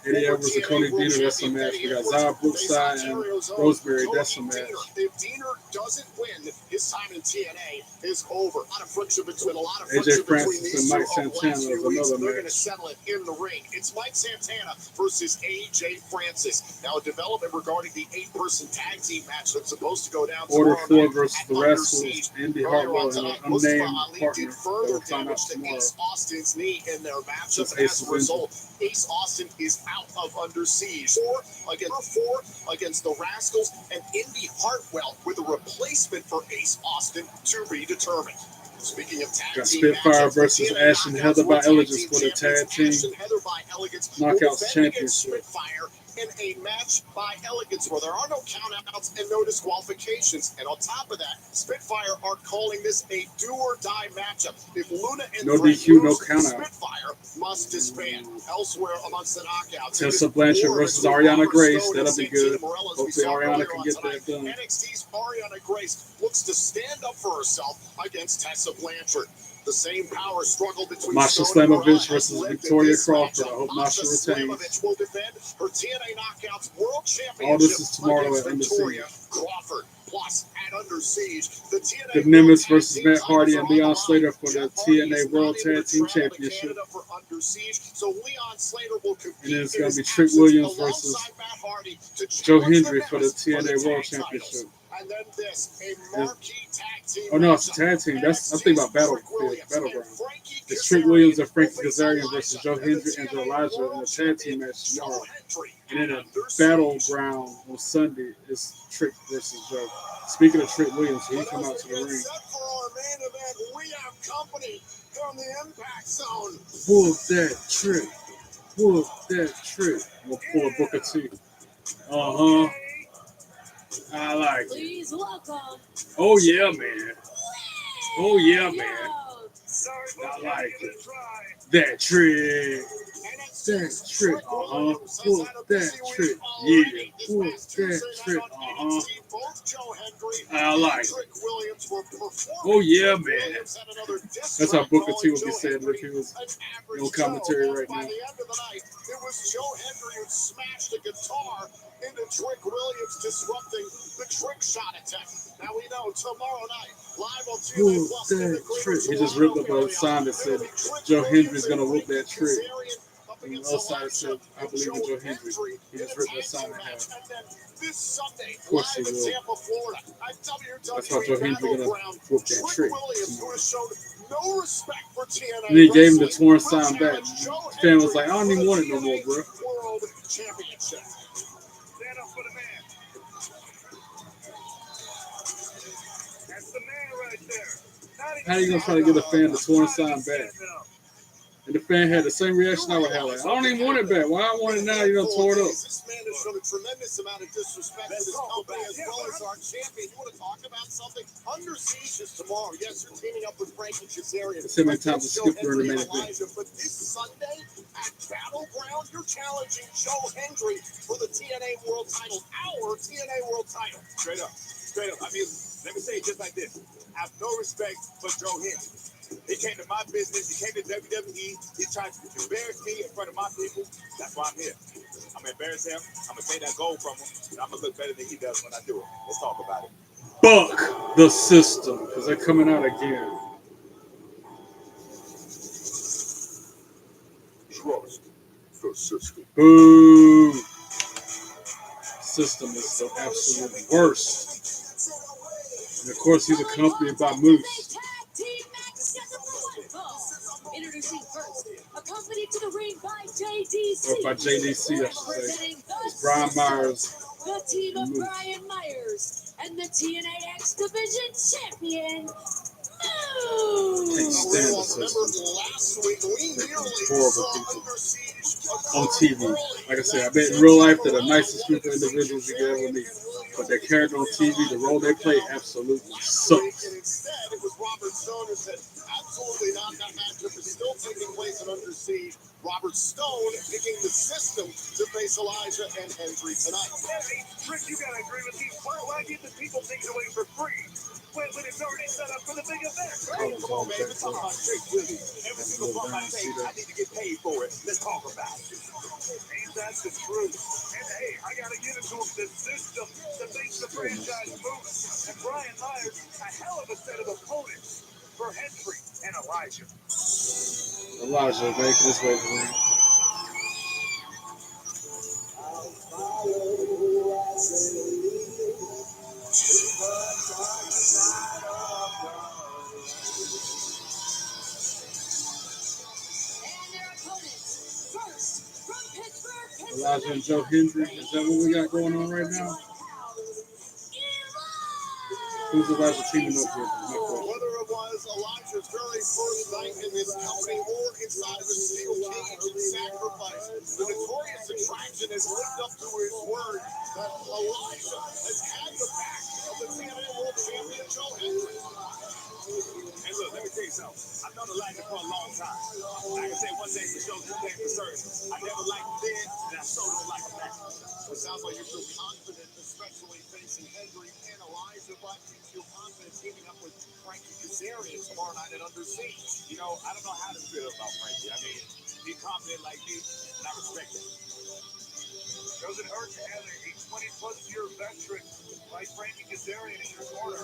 Eddie Edwards and Cody Deaner, that's a match. We got Zara Brookside and Rosemary, that's a match. If Deaner doesn't win, his time in TNA is over. A lot of friction between AJ Francis and Mike Santana is another They're going to match. settle it in the ring. It's Mike Santana versus AJ Francis. Now, a development regarding the 8-person tag team match that's supposed to go down Order tomorrow 4 versus the Rascals, Indy Hartwell, and an unnamed partner that we'll find out tomorrow. Ace Austin's knee in their matchup. Since Ace As a result, Ace Austin is out of Under Siege. 4 against the Rascals, and Indy Hartwell with a replacement for Ace Austin to be determined. Speaking of tag Got team Spitfire matchups, versus TNA Ash and Heather by Knockouts Elegance for the champions tag team Ash and Heather by Elegance will Knockouts defend against Championship. Spitfire in a match by Elegance where there are no countouts and no disqualifications. And on top of that, Spitfire are calling this a do-or-die matchup. If Luna and No Threat DQ, no lose, countout. Spitfire must disband. Elsewhere amongst the knockouts, Tessa Blanchard versus Ariana Grace. That'll be good. Hopefully Ariana can get that done. NXT's Ariana Grace looks to stand up for herself against Tessa Blanchard. The same power struggle between Masha Stone and Slamovich Mariah versus has led to Victoria this Crawford. I matchup. hope Masha retains. Slamovich will defend her TNA Knockouts World Championship All this is tomorrow against at Under Victoria Siege. Plus at Under Siege. The TNA The Nimitz versus Matt Hardy and Leon Slater for the TNA World Tag Team Championship. For Under Siege, so Leon Slater will compete. And then it's going to be Trick Williams versus Joe Hendry for the TNA World Championship. And then this, a marquee tag team. Oh no, it's a tag team. That's I think about Battleground. It's Trick Williams and Frankie Kazarian versus Joe Hendry and Joe Elijah in a tag team match tomorrow. And then a Battleground on Sunday is Trick versus Joe. Speaking of Trick Williams, he come out to the ring. For our main event, we have company from the Impact Zone. Whoop that Trick. Whoop that Trick. We'll pull a Booker T. I like it. Please welcome. Oh yeah, man. Oh yeah, man. I like it. That Trick. That Trick. Pull that Trick. Yeah. Pull that Trick. I like it. Oh yeah, man. That's how Booker T would be saying if he was on commentary right now. By the end of the night, it was Joe Hendry who smashed a guitar into Trick Williams, disrupting the Trick shot attack. Now we know tomorrow night, live on TNA Plus. That Trick. He just ripped up a sign that said Joe Hendry's gonna whoop that Trick. And the other side said, I believe in Joe Hendry. He just ripped that sign in half. This Sunday, Of course he live in will. Tampa, Florida. That's how Joe Hendry gonna whoop that Trick. Williams, who has shown no respect for TNA. And he gave him the torn sign back. The fan was like, I don't even want it no more, bro. World Championship. Stand up for the man. That's the man right there. How you gonna try to get a fan the torn sign back? And the fan had the same reaction I would have. Like, I don't even want it back. Why I want it now? You done tore it up. This man has shown a tremendous amount of disrespect to this company as well as our champion. You want to talk about something? Under Siege is tomorrow. Yes, you're teaming up with Frankie Kazarian. Let's see how many times to skip during the main event. But this Sunday at Battleground, you're challenging Joe Hendry for the TNA World Title. Our TNA World Title. Straight up. Straight up. I mean, let me say it just like this. I have no respect for Joe Hendry. He came to my business. He came to WWE. He tried to embarrass me in front of my people. That's why I'm here. I'm I'm gonna embarrass him. I'm gonna take that gold from him, and I'm gonna look better than he does when I do it. Let's talk about it. Buck the system, because they're coming out again. Trust the system. Boo. System is the absolute worst. And of course, he's accompanied by Moose. Introducing first, accompanied to the ring by JDC. Or by JDC, I should say. It's Brian Myers. The team of Brian Myers and the TNA X Division champion, Moose. Last week we nearly Horrible people on TV. Like I said, I bet in real life they're the nicest group of individuals you can ever meet. But their character on TV, the role they play, absolutely sucks. Instead, it was Robert Stone who said, absolutely not. That matchup is still taking place in Under Siege. Robert Stone picking the system to face Elijah and Hendry tonight. Hey, Trick, you gotta agree with me. Why give the people things away for free when it's already set up for the big event? Hey, come on, man. Let's talk about Trick Willie. Every single bump I take, I need to get paid for it. Let's talk about it. Ain't that the truth? And hey, I gotta give it to him. The system that makes the franchise move. And Brian Myers, a hell of a set of opponents for Hendry and Elijah. Elijah making his way to the ring. Elijah and Joe Hendry. Is that what we got going on right now? Who's Elijah teaming up with? Whether it was Elijah's very first night in this company or inside of a steel cage and sacrifice, the notorious attraction has lived up to his word that Elijah has had the back of the TNA World Champion Joe Hendry. And look, let me tell you something. I've known Elijah for a long time. I can say one thing for sure, two things for certain. I never liked him then, and I so don't like him now. So it sounds like you feel confident, especially facing Hendry and Elijah, but you feel confident teaming up with Frankie Kazarian tomorrow night at Under Siege. You know, I don't know how to feel about Frankie. I mean, be confident like me, and I respect it. Doesn't hurt to have a 20-plus year veteran like Frankie Kazarian in your corner.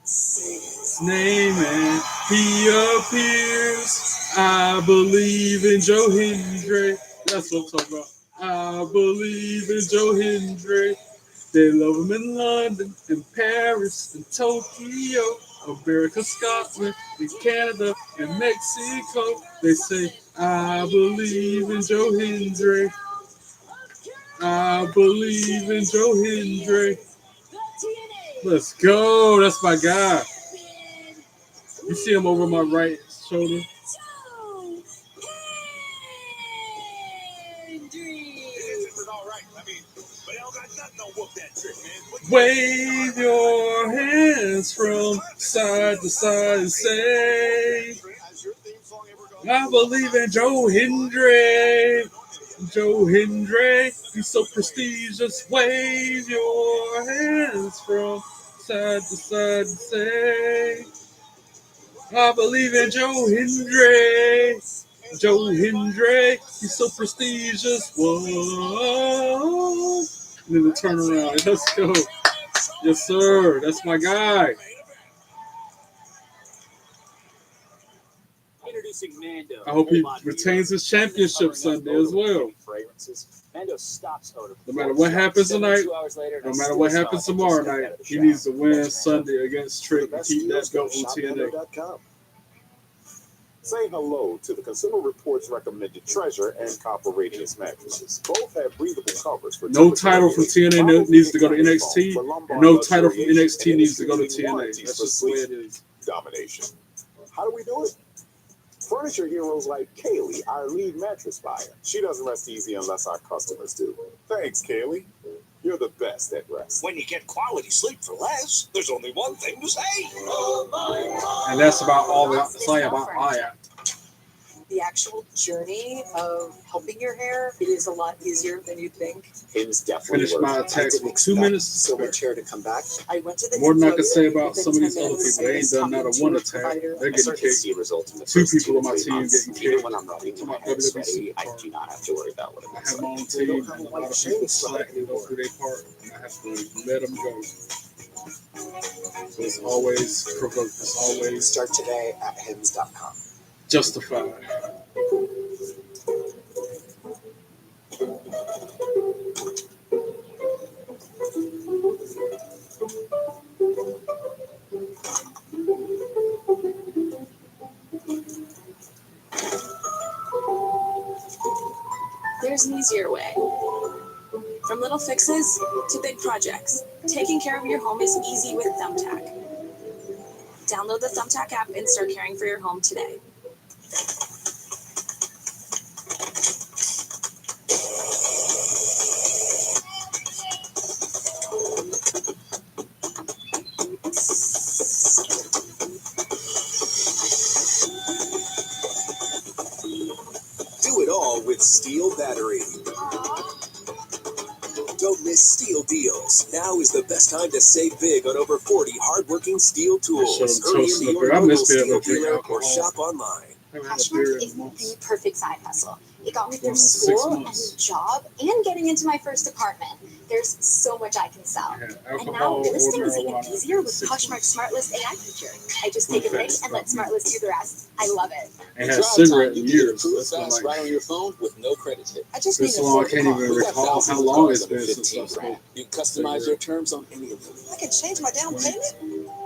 His name and he appears. I believe in Joe Hendry. That's what I'm talking about. I believe in Joe Hendry. They love him in London, in Paris, in Tokyo, America, Scotland, in Canada, and Mexico. They say, I believe in Joe Hendry. I believe in Joe Hendry. Let's go. That's my guy. You see him over my right shoulder? Wave your hands from side to side and say, I believe in Joe Hendry. Joe Hendry, he's so prestigious. Wave your hands from side to side and say, I believe in Joe Hendry. Joe Hendry, he's so prestigious. Whoa. And then the turnaround. Let's go. Yes, sir. That's my guy. Introducing Mando. I hope he retains his championship Sunday as well. Mando stops odor. No matter what happens tonight, no matter what happens tomorrow night, he needs to win Sunday against Trick and keep that belt on TNA. Say hello to the Consumer Reports recommended Treasure and Copper Radius mattresses. Both have breathable covers for no title from TNA needs to go to NXT, and no title from NXT needs to go to TNA. That's just the way it is. Domination. How do we do it? Furniture heroes like Kaylee, our lead mattress buyer. She doesn't rest easy unless our customers do. Thanks, Kaylee. You're the best at rest. When you get quality sleep for less, there's only one thing to say. And that's about all I say about IMPACT. the actual journey of helping your hair, it is a lot easier than you think. Hims definitely Finish my attacks with 2 minutes. so much hair to come back. I went to the More than I Him can Club say about within some of these 10 other minutes. people. They ain't done not a one attack. They're getting kicked. Results in the 2 first people 2 on my to 3 team months. getting Even kicked. when I'm running, Talking my about head's WWE ready. I superstar. do not have to worry about what it I looks have like. my own team, and a lot of people slack and don't do their part, and I have to let them go. So it's always provoked. It's always Start today at hims.com. justified. There's an easier way. From little fixes to big projects, taking care of your home is easy with Thumbtack. Download the Thumbtack app and start caring for your home today. Do it all with Steel Battery. Don't miss Steel deals. Now is the best time to save big on over 40 hardworking Steel tools. Hurry into your I local miss being Steel able to drink dealer or alcohol. shop online. Poshmark is the perfect side hustle. It got me through Almost 6 school, a new months. job, and getting into my first apartment. There's so much I can sell. And now alcohol listing or is even marijuana easier with 6 Poshmark's Smart List AI feature. I just Fun take a pic fact and let about Smart List do the rest. I love it. Ain't had cigarette in years. That's been Fast like right on your phone with no credit hit. I just this need a long. I full can't car. even We got recall thousands how of long cars it's under been since I 15 spoke. grand. You can customize your terms on any of them. I can change my down payment?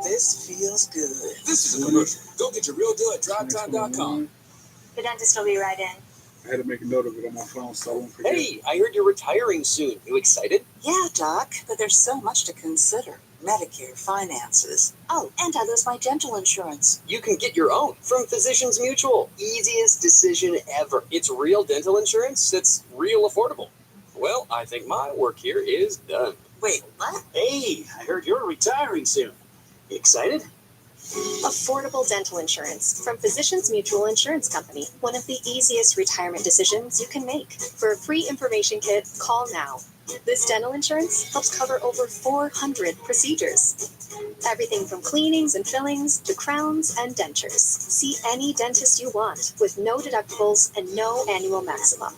This feels good. This is a commercial. Go get your real deal at drivetime.com. The dentist will be right in. I had to make a note of it on my phone so I won't forget. Hey, I heard you're retiring soon. You excited? Yeah, Doc, but there's so much to consider. Medicare, finances. Oh, and I lose my dental insurance. You can get your own from Physicians Mutual. Easiest decision ever. It's real dental insurance that's real affordable. Well, I think my work here is done. Wait, what? Hey, I heard you're retiring soon. You excited? Affordable dental insurance from Physicians Mutual Insurance Company. One of the easiest retirement decisions you can make. For a free information kit, call now. This dental insurance helps cover over 400 procedures. Everything from cleanings and fillings to crowns and dentures. See any dentist you want with no deductibles and no annual maximum.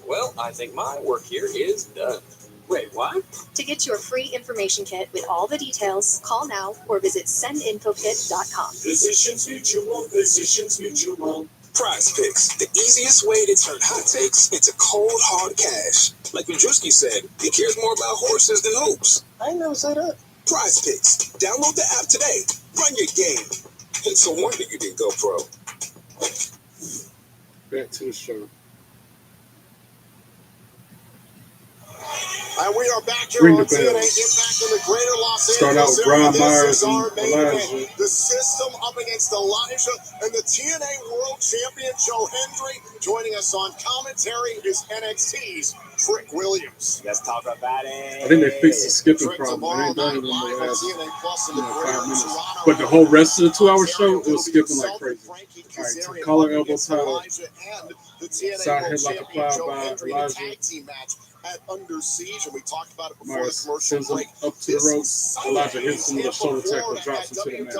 Well, I think my work here is done. Wait, what? To get your free information kit with all the details, call now or visit sendinfokit.com. Physicians Mutual, Physicians Mutual. Prize Picks, the easiest way to turn hot takes into cold, hard cash. Like when Drewski said, he cares more about horses than hoops. I ain't never said that. Prize Picks. Download the app today. Run your game. It's a wonder you didn't go pro. Back to the show. And we are back here Ring on the TNA bells. Impact in the greater Los Start out Angeles with area. Brian This Myers is our and main Elijah. event. The System up against Elijah and the TNA World Champion Joe Hendry. Joining us on commentary is NXT's Trick Williams. Let's talk about it. I think they fixed the skipping Trick problem. tomorrow They ain't done night it in the live on last TNA Plus in the 5 greater minutes. Toronto But the whole rest of the 2-hour show, Ontario it was will be skipping like yourself crazy. and Frankie All right, Kazarian collar, up elbow against tie. Elijah and the TNA Side World headlock Champion applied Joe by Hendry in a Elijah. tag team match at Under Siege, and we talked about it before Myers the commercial sends him break. up to the ropes. Elijah hits him with a shoulder tackle, drops him to the mat.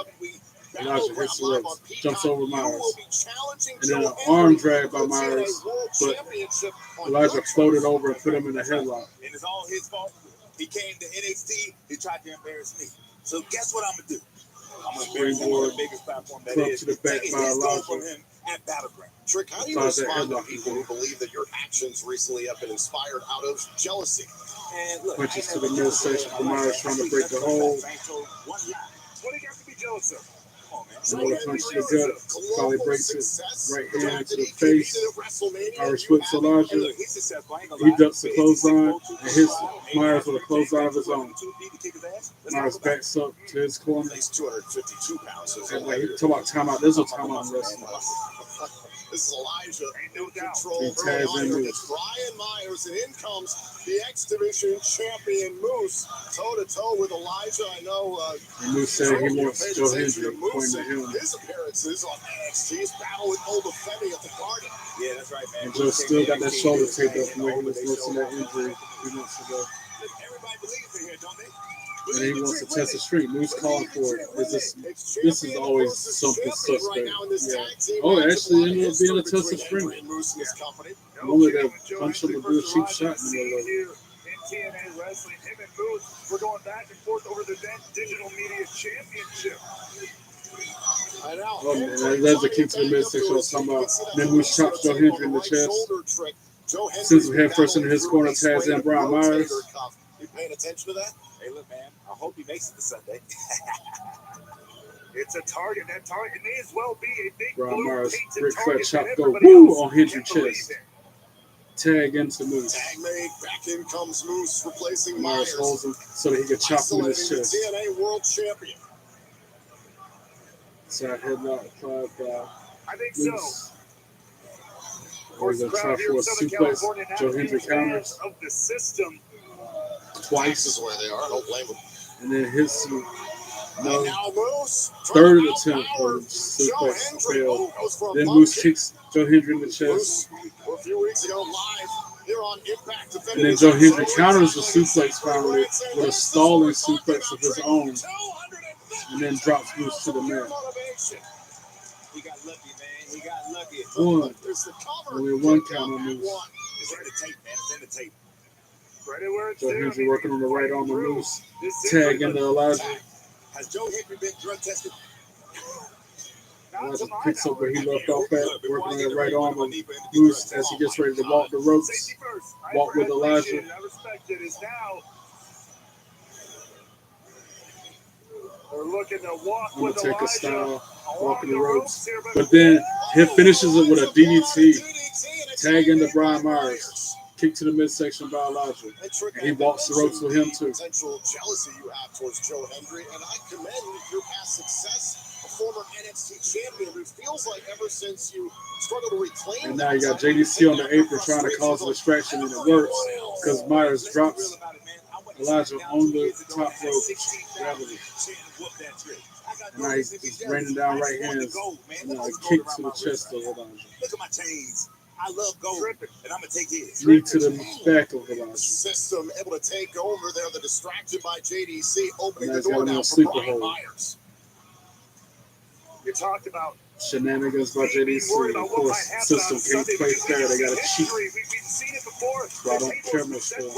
Elijah hits the ropes, jumps over Myers. And then an arm drag by Myers, but Elijah floated over and put him in a headlock. And it's all his fault. He came to NXT, he tried to embarrass me. So guess what I'm going to do? I'm going to embarrass him on the biggest platform that Club is. to the back Taking by his goal from Elijah. him at Battleground. Trick, how do you Applies that respond to headlock people who believe that your actions recently have been inspired out of jealousy? And look, Punches to the midsection for Myers trying to break the hold. What do you got to be jealous of? Come on, man. Another punch to the gut. Finally breaks it. Right hand to the face. Myers flips Elijah. He ducks the clothesline and hits Myers with a clothesline of his own. Myers backs up to his corner. He's 252 pounds. So And like he talk about timeout. There's no timeout in wrestling. This is Elijah no doubt. control early on here against Brian Myers, and in comes the X Division champion Moose, toe-to-toe with Elijah. I know Moose said he wants Joe Hendry, pointing to him. His appearances on NXT's battle with Old Femi at the Garden. Yeah, that's right, man. And Joe still got that shoulder taped up from when he was nursing that injury 3 months ago. Everybody believes in here, don't they? And he wants to test the street. Moose calling for it. This is always something suspect. Yeah. Oh, it actually ended up being a test of street. Only that punch him to do a cheap shot in the middle of it. TNA Wrestling, him and Moose were going back and forth over the Digital Media Championship. Oh, man, that's a kick to the midsection I was talking about. Then Moose chops Joe Hendry in the chest. Since we head first into his corner, Taz and Brian Myers. You paying attention to that? Hey, look, man, I hope he makes it to Sunday. It's a target. That target may as well be a big Brian Myers, Ric Flair chop go woo on Hendry's chest. Tag into Moose. Tag made, back in comes Moose, replacing Myers holds him so that he can chop him in his chest. TNA World Champion. Side headlock applied by I think Moose. so. Of course, the crowd here in Southern California now Joe Hendry counters of the system. Twice is where they are. I don't blame them. And then his And now Moose, third attempt for suplex failed. Then Moose kicks Joe Hendry in the chest. A few weeks ago, live here on Impact. And then Joe Hendry counters the suplex finally with a stalling suplex of his own. And then drops Moose to the mat. He got lucky, man. He got lucky. One. Only one count on Moose. It's in the tape, man. It's in the tape. Right where it's Joe Hendry working on the right arm of Moose. Tag into Elijah. Has Joe Hendry been drug tested? Elijah picks up where he left off at, working on the right arm of Moose as he gets ready to walk the ropes. Walk with Elijah. I respect it. Is now. We're looking to walk with Undertaker Elijah. style, walking the ropes. But then he finishes it with a DDT. Tag into Brian Myers. Kick to the midsection by Elijah. And he walks the ropes with him too. Potential jealousy you have towards Joe Hendry, and I commend your past success. A former NXT champion, but it feels like ever since you struggled to reclaim. And now you got JDC on the apron trying to cause a distraction, and it works because Myers drops Elijah on the top rope. Gravity. And now he's just raining down right hands. And then a kick to the chest of Elijah. Look at my chains. I love gold, and I'm going to take his. Knee to the back of Elijah. System able to take over there. The distracted by JDC, opening Now the he's door got him now on for sleeper Brian hold. Myers. You talked about Shenanigans by JDC. Of course, System can't play fair. They got to cheat. We've seen it before. So I don't care much for him.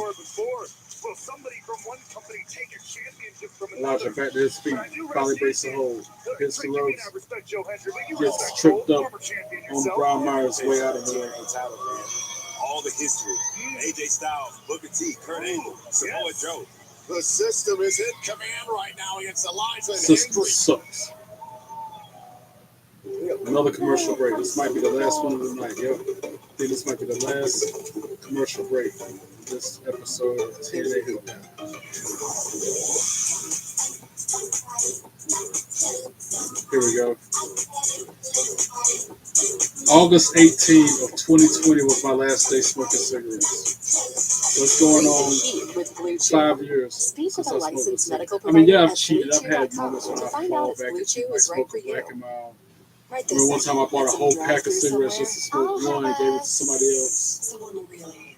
Will somebody from one company take a championship from Elijah back to his feet. Finally breaks the hold. Hits the ropes. I respect Joe Hendry, but you Gets respect tripped Gold, up former champion on yourself. Brian Myers' way out of the way. All the history. AJ Styles, Booker T, Kurt Angle, Samoa Joe. The system is in command right now against Elijah and System Hendry. sucks. Another commercial break. This might be the last one of the night. Yep. I think this might be the last commercial break in this episode of TNA Hitman. Here we go. August 18th of 2020 was my last day smoking cigarettes. What's going on? 5 years since I smoked cigarettes. I mean, yeah, I've cheated. I've had moments when I fall back and smoke a black and mild. I remember one time I bought a whole pack of cigarettes just to smoke one and gave it to somebody else.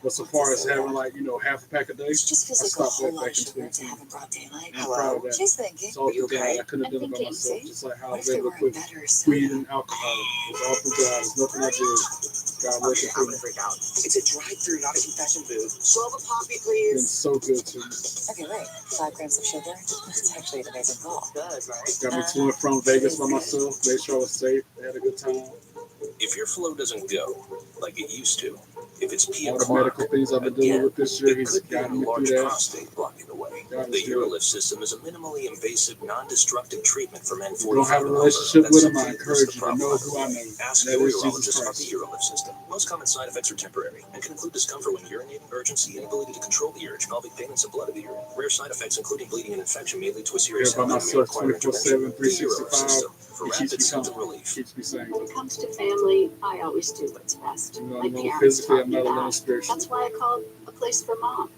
But so far as having half a pack a day, I stopped that back in 2020. I'm proud of that. It's all through God. I couldn't have done it by myself. Just like how I was able to quit weed and alcohol. It's all through God. There's nothing I did. God working through me. It's a drive-through, not a confession booth. Serve a poppy, It's please. been so good to me. Okay, wait. 5 grams of sugar? That's actually an amazing goal. Got me to and from Vegas by myself. Made sure I was safe. Had a good time. If your flow doesn't go like it used to, if it's P All the medical things I've been dealing with this year, he's gotten me through that. prostate blocking the way. The Urolift system is a minimally invasive, non-destructive treatment for men 45 don't have a and relationship older. with him, I encourage you to know who I know. Ask And that your is Jesus urologist about Christ. the Urolift system. Most common side effects are temporary and can include discomfort when urinating, urgency, inability to control the urge, pelvic pain, and some blood of the urine. Rare side effects, including bleeding and infection, may lead to a serious Here by outcome and may myself, require intervention. 24/7, The Urolift 365. system for He rapid keeps me symptom calm. relief. Keeps me sane. When it comes to family, I always do what's best. I'm not My alone parents physically, taught I'm me not alone that. spiritually. That's why I called a place for mom.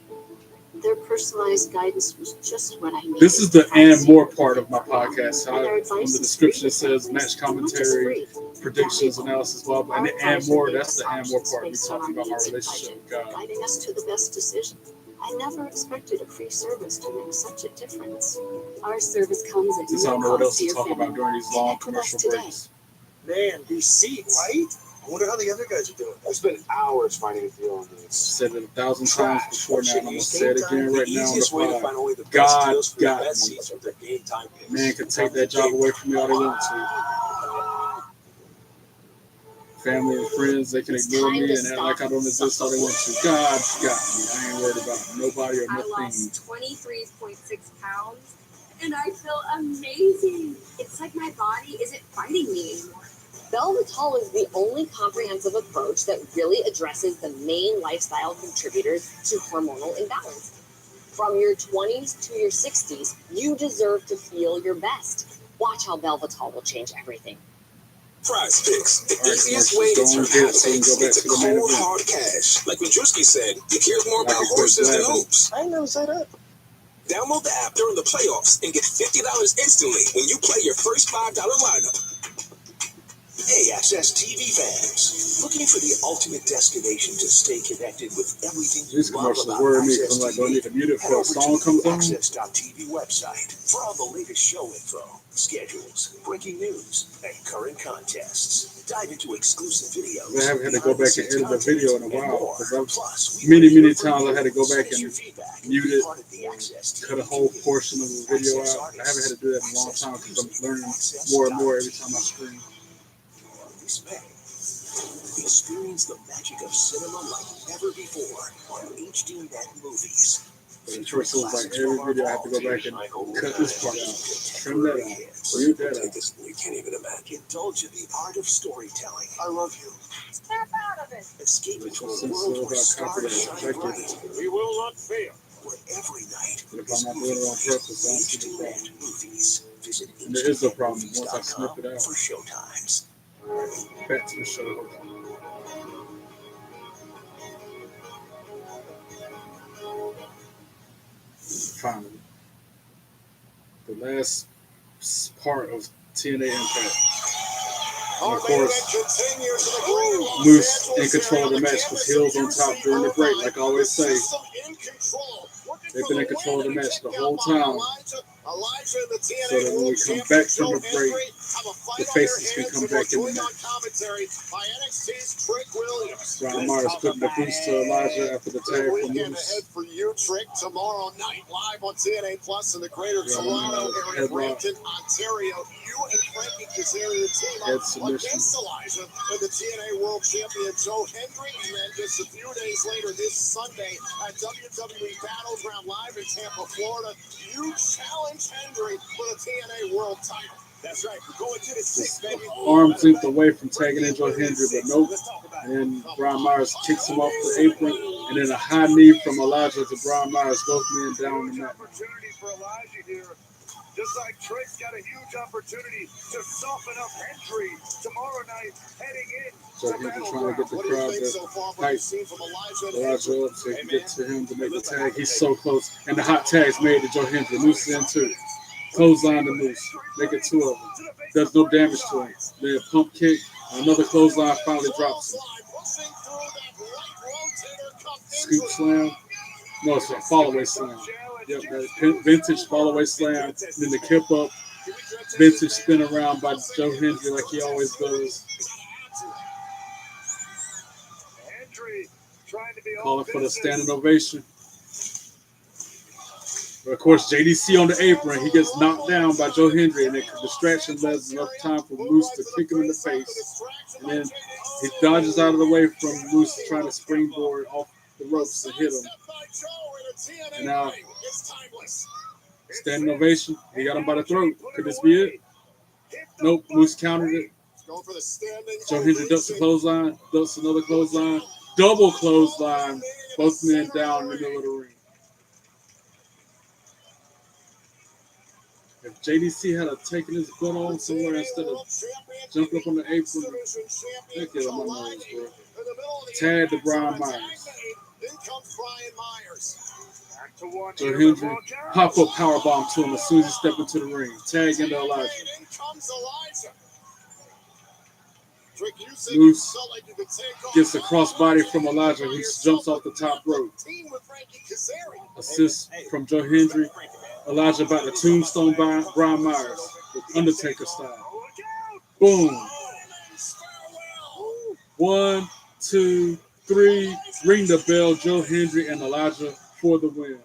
Their personalized guidance was just what I needed. This is the and more part of my podcast. And their On advice the is description it free. says match And not just commentary, free, predictions, valuable. analysis, blah blah. And the and more, that's the and more part. We talking about my relationship with God. Guiding us to the best decision. I never expected a free service to make such a difference. Our service comes at Just I don't know what else to talk about during these long commercial breaks. Man, these seats, right? I wonder how the other guys are doing. I spent hours finding a deal on these. Said it 1,000 times before now, and I'm gonna say it again right now on the pod. God got me. Man can take that job away from me all they want to. Family and friends, they can ignore me and act like I don't exist all they want to. God got me. I ain't worried about nobody or I nothing. lost 23.6 pounds, and I feel amazing. It's like my body isn't fighting me anymore. Velvital is the only comprehensive approach that really addresses the main lifestyle contributors to hormonal imbalance. From your 20s to your 60s, you deserve to feel your best. Watch how Velvital will change everything. Prize Picks, the easiest way to turn hot takes into cold, hard cash. Like Majewski said, he cares more about horses than hoops. I ain't never said that. Download the app during the playoffs and get $50 instantly when you play your first $5 lineup. Hey, Access TV fans, looking for the ultimate destination to stay connected with everything you These love commercials about worry me Access because I'm like, do I TV? need to mute it Head before a over song to comes the on? Access.tv website for all the latest show info, schedules, breaking news, and current contests. Dive into exclusive videos. I haven't had to go back and edit a video in a while because many times I had to go back and mute it, cut a whole portion of the video out. I haven't had to do that in a long time because I'm learning more and more every time I stream. Experience the magic of cinema like never before on HDNet Movies. The choice was like every video I have to go back and cut this part out, trim that out, mute that out. You can't even imagine. Indulge in the art of storytelling. I love you. Snap out of it. Escape into a Since world where about stars copyright shine protected, bright. We will not fail. Where every night but if I'm not doing it on purpose, I don't see the problem. HDNet Movies. Visit And there is a problem once I snip it out. for showtimes. Back to the show. Finally, the last part of TNA Impact. And of course, Moose in control of the match with heels on top during the break, like I always say. They've been in control of the match the whole time. So that when we come back from the break, the faces can come back in the match. Brian Myers putting the boost to Elijah after the tag from Moose. For you, Trick, tomorrow night, live on TNA Plus in the greater Toronto area, Brampton, Ontario. You and Frankie Kazarian team up against Elijah and the TNA World Champion Joe Hendry. And then just a few days later, this Sunday at WWE Battleground Live in Tampa, Florida, you challenge Hendry for the TNA World title. That's right. We're going to the sixth, baby. Arms length away from tagging in Joe Hendry, but nope. And then Brian Myers kicks him off the apron, and then a high knee from Elijah to Brian Myers, both men down the mat. Opportunity for Elijah here. Just like Trick's got a huge opportunity to soften up Hendry tomorrow night heading in. So Hendry trying to get the crowd to hype Elijah up so he can get to him to make the tag. He's so close. And the hot tag's made to Joe Hendry. Moose is in too. Clothesline to Moose. Make it two of them. Does no damage to him. Then a pump kick. Another clothesline finally drops him. Scoop slam. No, it's a fallaway slam. Yep, that vintage fallaway slam. Then the kip up. Vintage spin around by Joe Hendry like he always does. Calling for the standing ovation. But of course, JDC on the apron. He gets knocked down by Joe Hendry, and the distraction leaves enough time for Moose to kick him in the face. And then he dodges out of the way from Moose trying to springboard off the ropes and hit him. And now, standing ovation. He got him by the throat. Could this be it? Nope. Moose countered it. Joe Hendry ducks a clothesline. Ducks another clothesline. Double clothesline. Both men down in the middle of the ring. If JDC had taken his butt on somewhere instead of jumping up on the apron, that get on my nerves, bro. Tag to Brian Myers. Joe Hendry pop up powerbomb to him as soon as he stepped into the ring. Tag into Elijah. Moose gets a crossbody from Elijah, who jumps off the top rope. Assist from Joe Hendry. Elijah about to tombstone Brian Myers with Undertaker style. Boom. 1, 2, 3. Ring the bell. Joe Hendry and Elijah for the win.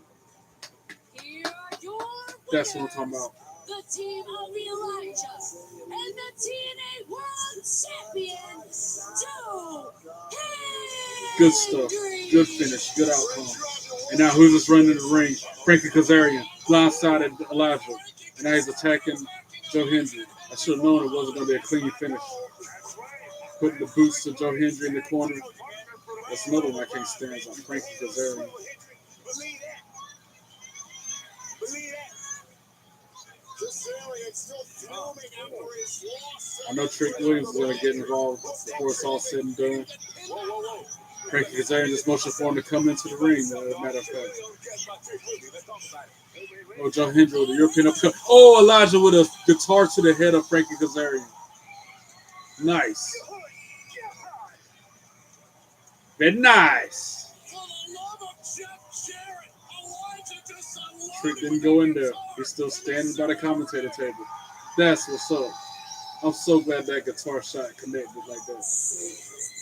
That's what I'm talking about. The team of Elijah and the TNA World Champion, Joe Hendry. Good stuff. Good finish. Good outcome. And now who's just running the ring? Frankie Kazarian blindsided Elijah. And now he's attacking Joe Hendry. I should have known it wasn't going to be a clean finish. Putting the boots to Joe Hendry in the corner. That's another one I can't stand on. Frankie Kazarian. I know Trick Williams is going to get involved before it's all said and done. Frankie Kazarian just motioned for him to come into the ring, as a matter of fact. Oh, Joe Hendry with a European uppercut. Oh, Elijah with a guitar to the head of Frankie Kazarian. Nice. Very nice. Trick didn't go in there. He's still standing by the commentator table. That's what's up. I'm so glad that guitar shot connected like that.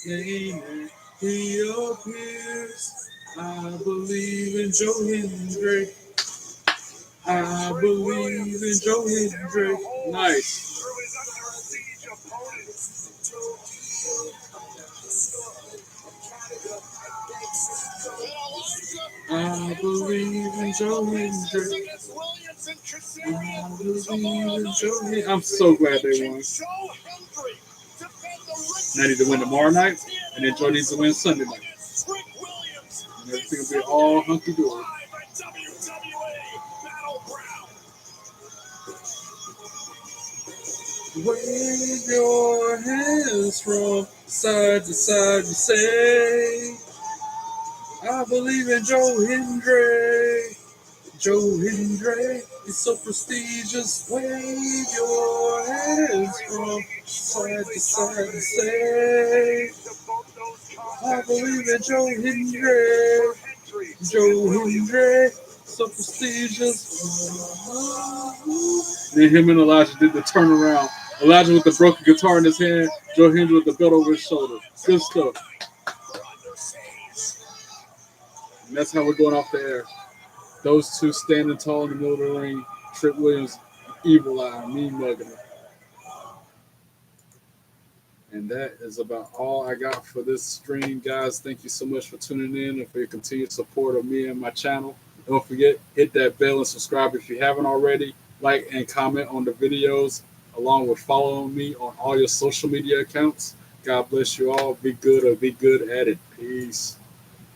He appears. I believe in Joe Hendry. I believe in Joe Hendry. Nice. I believe in Joe Hendry. I believe in Joe Hendry. I'm so glad they won. Now I need to win tomorrow night, and then Joe needs to win Sunday night. And everything will be all hunky-dory. Wave your hands from side to side and say, I believe in Joe Hendry. Joe Hendry is so prestigious. Wave your hands from side to side and say, I believe in Joe Hendry. Joe Hendry, so prestigious. And then him and Elijah did the turnaround. Elijah with the broken guitar in his hand. Joe Hendry with the belt over his shoulder. Good stuff. And that's how we're going off the air. Those two standing tall in the middle of the ring. Trick Williams, Evil Eye, me mugging him. And that is about all I got for this stream, guys. Thank you so much for tuning in and for your continued support of me and my channel. Don't forget, hit that bell and subscribe if you haven't already. Like and comment on the videos, along with following me on all your social media accounts. God bless you all. Be good or be good at it. Peace.